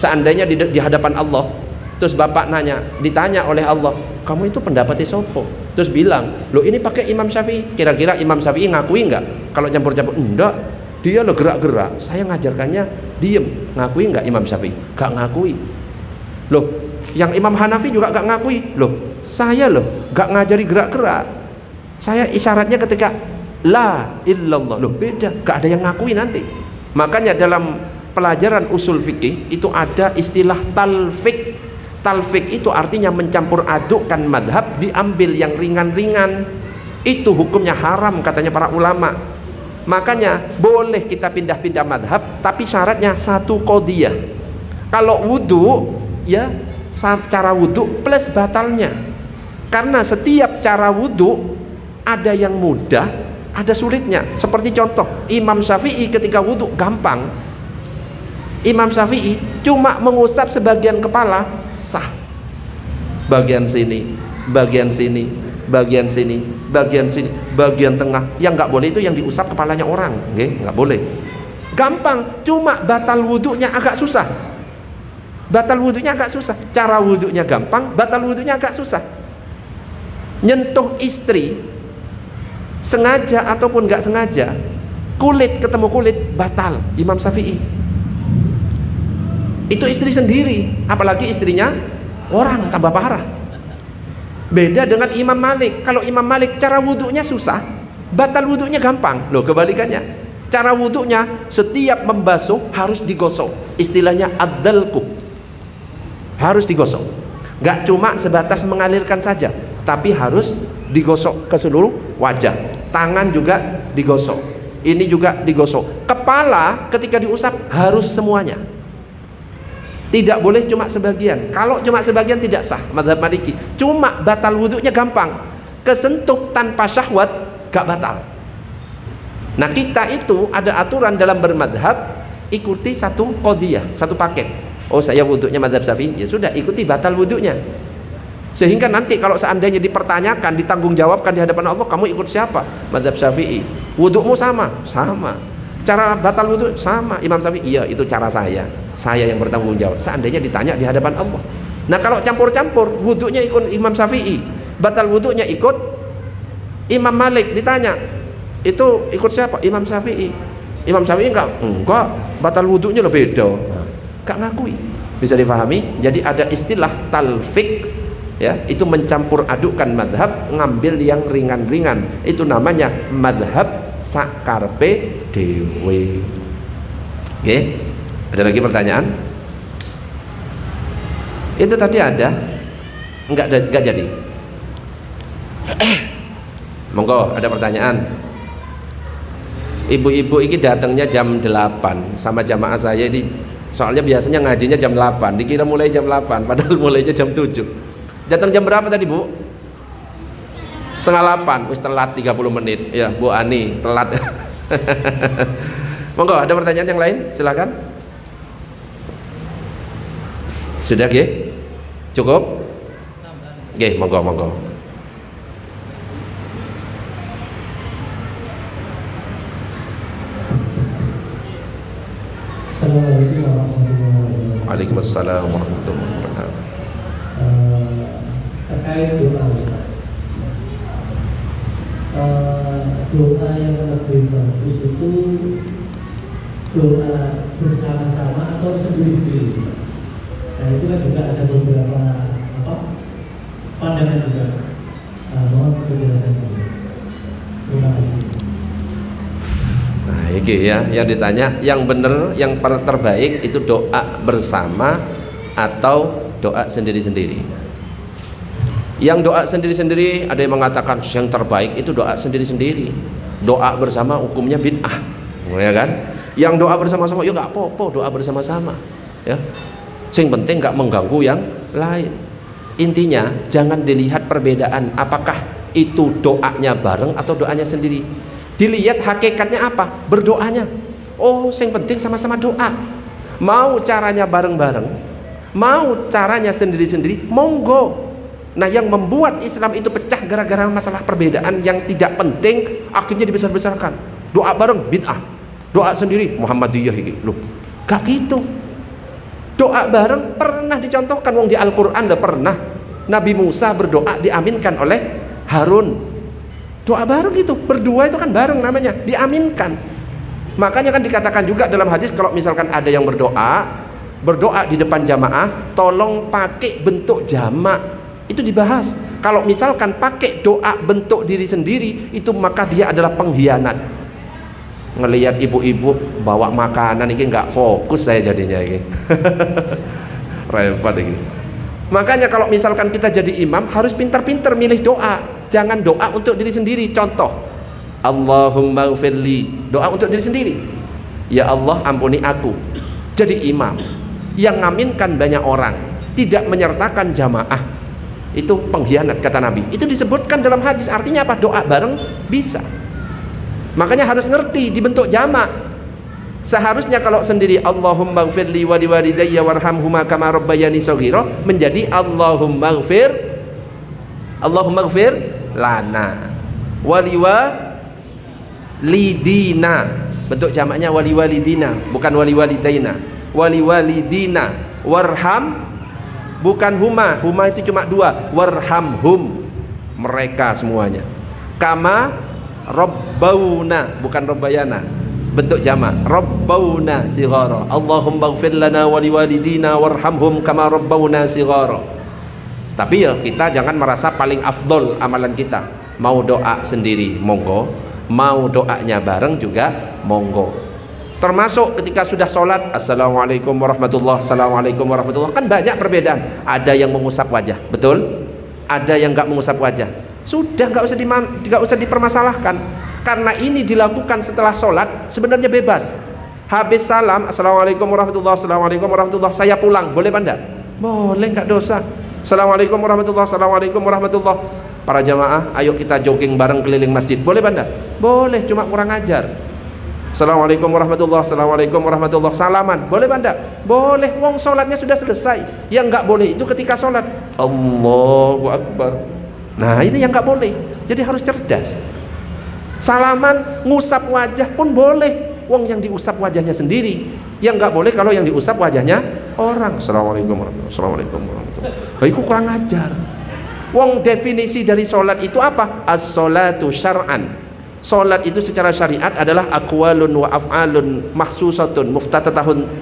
Seandainya di hadapan Allah, terus Bapak ditanya oleh Allah, kamu itu pendapatnya sopo? Terus bilang, loh ini pakai Imam Syafi'i, kira-kira Imam Syafi'i ngakui enggak kalau campur-campur? Enggak, dia lo gerak-gerak, saya ngajarkannya diem. Ngakui nggak Imam Syafi'i? Gak ngakui. Loh, yang Imam Hanafi juga gak ngakui. Loh, saya loh gak ngajari gerak-gerak. Saya isyaratnya ketika la illallah. Loh, beda, gak ada yang ngakui nanti. Makanya dalam pelajaran usul fikih itu ada istilah talfik. Talfik itu artinya mencampur adukkan madhab, diambil yang ringan-ringan. Itu hukumnya haram katanya para ulama. Makanya boleh kita pindah-pindah madhab, tapi syaratnya satu qadiyah. Kalau wudu, ya cara wudu plus batalnya. Karena setiap cara wudu ada yang mudah, ada sulitnya. Seperti contoh Imam Syafi'i ketika wudu gampang. Imam Syafi'i cuma mengusap sebagian kepala sah. Bagian sini, bagian sini, bagian sini, bagian sini, bagian tengah. Yang nggak boleh itu yang diusap kepalanya orang, nggak boleh. Gampang, cuma batal wudunya agak susah. Batal wudunya agak susah. Cara wudunya gampang, batal wudunya agak susah. Nyentuh istri sengaja ataupun nggak sengaja, kulit ketemu kulit batal. Imam Syafi'i. Itu istri sendiri, apalagi istrinya orang, tambah parah. Beda dengan Imam Malik. Kalau Imam Malik cara wudunya susah, batal wudunya gampang. Loh, kebalikannya. Cara wudunya setiap membasuh harus digosok. Istilahnya ad-dalku. Harus digosok. Gak cuma sebatas mengalirkan saja, tapi harus digosok ke seluruh wajah. Tangan juga digosok. Ini juga digosok. Kepala ketika diusap harus semuanya. Tidak boleh cuma sebagian. Kalau cuma sebagian tidak sah mazhab Maliki. Cuma batal wudunya gampang. Kesentuh tanpa syahwat gak batal. Nah, kita itu ada aturan dalam bermadhab, ikuti satu qadiyah, satu paket. Oh, saya wudunya mazhab Syafi'i, ya sudah ikuti batal wudunya. Sehingga nanti kalau seandainya dipertanyakan, ditanggung jawabkan di hadapan Allah, kamu ikut siapa? Mazhab Syafi'i. Wudumu sama? Sama. Cara batal wudu sama. Imam Syafi'i, iya itu cara saya yang bertanggung jawab. Seandainya ditanya di hadapan Allah. Nah, kalau campur-campur, wudunya ikut Imam Syafi'i, batal wudunya ikut Imam Malik, ditanya itu ikut siapa? Imam Syafi'i. Imam Syafi'i enggak, batal wudunya lo beda. Enggak ngakui. Bisa difahami? Jadi ada istilah talfik, ya, itu mencampur adukkan mazhab, ngambil yang ringan-ringan. Itu namanya mazhab sakarpe dewe. Oke, ada lagi pertanyaan? Itu tadi ada, enggak jadi. Monggo, ada pertanyaan. Ibu-ibu ini datangnya jam 8 sama jamaah saya ini. Soalnya biasanya ngajinya jam 8, dikira mulai jam 8, padahal mulainya jam 7. Datang jam berapa tadi, Bu? Setengah 8, wis telat 30 menit. Ya, Bu Ani, telat. Monggo, ada pertanyaan yang lain? Silakan. Sudah, nggih? Cukup? Nggih, monggo. Assalamualaikum warahmatullahi wabarakatuh. Waalaikumsalam warahmatullahi wabarakatuh. Terkait doa Ustaz, doa yang lebih bagus itu doa bersama-sama atau sendiri-sendiri. Nah, itu kan juga ada beberapa pandangan juga. Mohon penjelasannya. Terima kasih. Nah, ini ya yang ditanya, yang benar, yang terbaik itu doa bersama atau doa sendiri-sendiri. Yang doa sendiri-sendiri ada yang mengatakan yang terbaik itu doa sendiri-sendiri. Doa bersama hukumnya bid'ah, ya kan? Yang doa bersama-sama ya nggak apa-apa, doa bersama-sama, ya. Yang penting nggak mengganggu yang lain. Intinya jangan dilihat perbedaan, apakah itu doanya bareng atau doanya sendiri. Dilihat hakikatnya apa, berdoanya. Oh, yang penting sama-sama doa. Mau caranya bareng-bareng, mau caranya sendiri-sendiri, monggo. Nah, yang membuat Islam itu pecah gara-gara masalah perbedaan yang tidak penting, akhirnya dibesar-besarkan. Doa bareng bid'ah, doa sendiri Muhammadiyah iki. Loh, gak gitu. Doa bareng pernah dicontohkan, wong di Al-Qur'an udah pernah. Nabi Musa berdoa diaminkan oleh Harun. Doa bareng itu, berdua itu kan bareng namanya, diaminkan. Makanya kan dikatakan juga dalam hadis, kalau misalkan ada yang berdoa di depan jamaah, tolong pakai bentuk jamak. Itu dibahas. Kalau misalkan pakai doa bentuk diri sendiri, itu maka dia adalah pengkhianat. Ngelihat ibu-ibu bawa makanan ini nggak fokus saya jadinya ini. Repot ini. Makanya kalau misalkan kita jadi imam, harus pintar-pintar milih doa. Jangan doa untuk diri sendiri. Contoh, Allahumma ghfirli, doa untuk diri sendiri. Ya Allah ampuni aku. Jadi imam yang ngaminkan banyak orang, tidak menyertakan jamaah, itu pengkhianat kata Nabi. Itu disebutkan dalam hadis. Artinya apa? Doa bareng bisa. Makanya harus ngerti dibentuk jamak. Seharusnya kalau sendiri Allahumma ghfirli wa liwalidayya warhamhuma kama rabbayani shaghira, menjadi Allahumma ghfir lana wa liwalidina. Bentuk jamaknya waliwalidina, bukan waliwalidaina. Waliwalidina warham, bukan huma itu cuma dua, warhamhum, mereka semuanya. Kama rabbauna, bukan rabbayana, bentuk jamak, rabbauna sighara. Allahumma ighfir lana wa liwalidina warhamhum kama rabbauna sighara. Tapi ya kita jangan merasa paling afdol amalan kita. Mau doa sendiri monggo, mau doanya bareng juga monggo. Termasuk ketika sudah sholat, assalamualaikum warahmatullah, assalamualaikum warahmatullah, kan banyak perbedaan. Ada yang mengusap wajah, betul? Ada yang nggak mengusap wajah. Sudah nggak usah dipermasalahkan. Karena ini dilakukan setelah sholat, sebenarnya bebas. Habis salam, assalamualaikum warahmatullah, assalamualaikum warahmatullah, saya pulang, boleh apa enggak? Boleh, nggak dosa. Assalamualaikum warahmatullah, assalamualaikum warahmatullah. Para jamaah, ayo kita jogging bareng keliling masjid, boleh apa enggak? Boleh, cuma kurang ajar. Assalamualaikum warahmatullah, assalamualaikum warahmatullah, salaman, boleh apa enggak? Boleh, wong sholatnya sudah selesai. Yang nggak boleh itu ketika sholat Allahu Akbar. Nah ini yang nggak boleh. Jadi harus cerdas. Salaman, ngusap wajah pun boleh, wong yang diusap wajahnya sendiri. Yang nggak boleh kalau yang diusap wajahnya orang. Assalamualaikum warahmatullahi wabarakatuh. Assalamualaikum warahmatullahi wabarakatuh. Itu kurang ajar. Wong definisi dari sholat itu apa? As-sholatu syar'an. Sholat itu secara syariat adalah aqwalun wa af'alun makhsusatun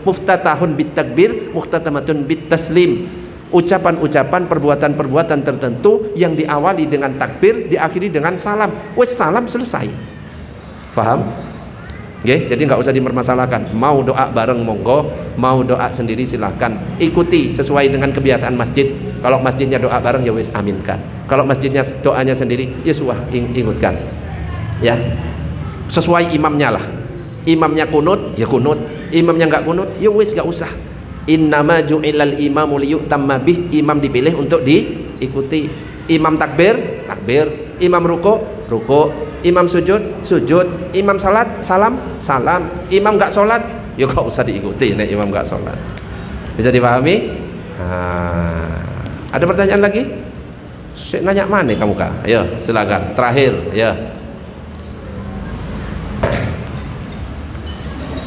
muftatahun bit takbir muhtatamatun bit taslim. Ucapan-ucapan, perbuatan-perbuatan tertentu yang diawali dengan takbir, diakhiri dengan salam. Wes salam selesai. Faham? Okay? Jadi nggak usah dipermasalahkan. Mau doa bareng monggo, mau doa sendiri silahkan. Ikuti sesuai dengan kebiasaan masjid. Kalau masjidnya doa bareng ya wes aminkan. Kalau masjidnya doanya sendiri ya suah ingutkan. Ya, sesuai imamnya lah. Imamnya kunut ya kunut, imamnya nggak kunut ya wes nggak usah. Innama ju'ilal imamu liyutamma bih. Imam dipilih untuk diikuti. Imam takbir, takbir. Imam ruku, ruku. Imam sujud, sujud. Imam salat, salam, salam. Imam nggak sholat ya nggak usah diikuti. Nih imam nggak sholat. Bisa dipahami? Ada pertanyaan lagi? Saya nanya mana kamu kak? Ayo silakan. Terakhir ya.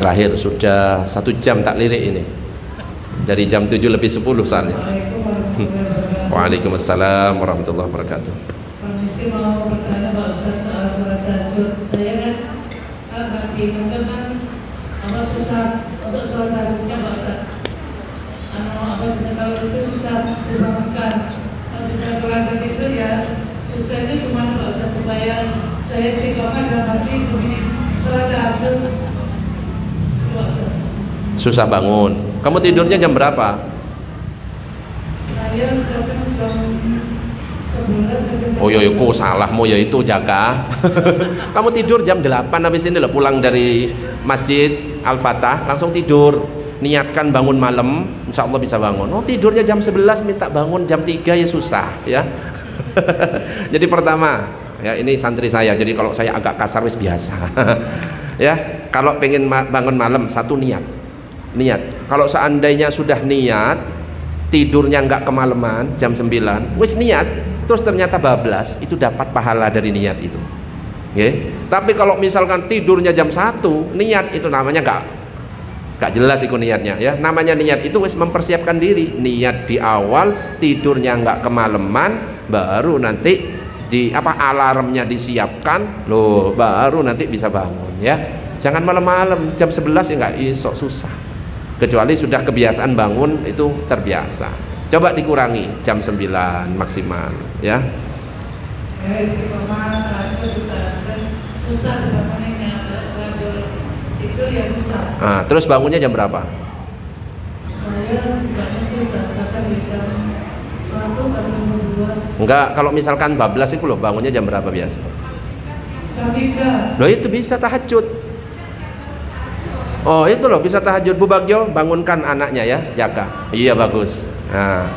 Terakhir sudah 1 jam tak lirik ini. Dari jam 7 lebih 10 soalnya. Waalaikumsalam warahmatullahi wabarakatuh. Permisi mau bertanya Pak Ustaz soal sholat tahajud. Saya kan agak diingatkan kan apa susah untuk sholat tahajudnya Pak Ustaz. Apa jenis kalau itu susah dibangunkan. Kalau sudah kelanjut itu ya susahnya gimana Pak Ustaz supaya saya istiqomah dalam hati begini sholat tahajud. Pak Ustaz. Susah bangun. Kamu tidurnya jam berapa? Saya kadang jam 11 Oh yo kok salahmu ya itu Jaka. Kamu tidur jam 8 habis ini lah pulang dari Masjid Al-Fatah langsung tidur. Niatkan bangun malam, insya Allah bisa bangun. Oh tidurnya jam 11 minta bangun jam 3 ya susah ya. Jadi pertama ya ini santri saya. Jadi kalau saya agak kasar wis biasa. Ya kalau pengen bangun malam satu niat. Kalau seandainya sudah niat tidurnya nggak kemalaman jam 9 wis niat terus ternyata bablas itu dapat pahala dari niat itu. Okay? Tapi kalau misalkan tidurnya jam 1 niat itu namanya nggak jelas itu niatnya ya. Namanya niat itu wis mempersiapkan diri. Niat di awal tidurnya nggak kemalaman baru nanti alarmnya disiapkan loh baru nanti bisa bangun ya. Jangan malam-malam jam 11 ya nggak iso, susah. Kecuali sudah kebiasaan bangun itu terbiasa. Coba dikurangi jam 9 maksimal ya. Ya istiqomah tahajud Ustaz, susah bangunnya itu ya susah. Nah, terus bangunnya jam berapa? Saya tidak mesti katakan ya jam 1 atau jam 2. Enggak, kalau misalkan bablas itu loh, bangunnya jam berapa biasa? Jam 3. Loh itu bisa tahajud. Oh itu loh bisa tahajud. Bu Bagio bangunkan anaknya ya, jaga. Iya bagus. Nah,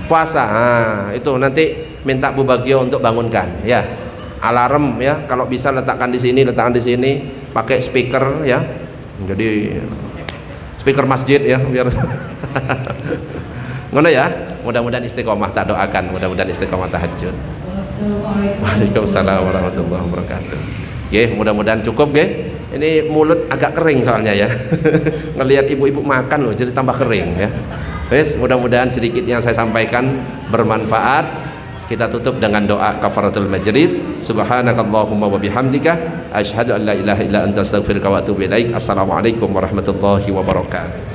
puasa. Nah, itu nanti minta Bu Bagio untuk bangunkan ya. Alarm ya, kalau bisa letakkan di sini, pakai speaker ya. Jadi speaker masjid ya biar ngono ya. Mudah-mudahan istiqomah, tak doakan mudah-mudahan istiqomah tahajud. Waalaikumsalam warahmatullahi wabarakatuh. Oke, mudah-mudahan cukup ya. Ini mulut agak kering soalnya ya. Ngelihat ibu-ibu makan loh jadi tambah kering ya. Wes, mudah-mudahan sedikit yang saya sampaikan bermanfaat. Kita tutup dengan doa kafaratul majlis. Subhanakallahumma wa bihamdika asyhadu an la ilaha illa anta astaghfiruka wa atubu ilaik. Assalamualaikum warahmatullahi wabarakatuh.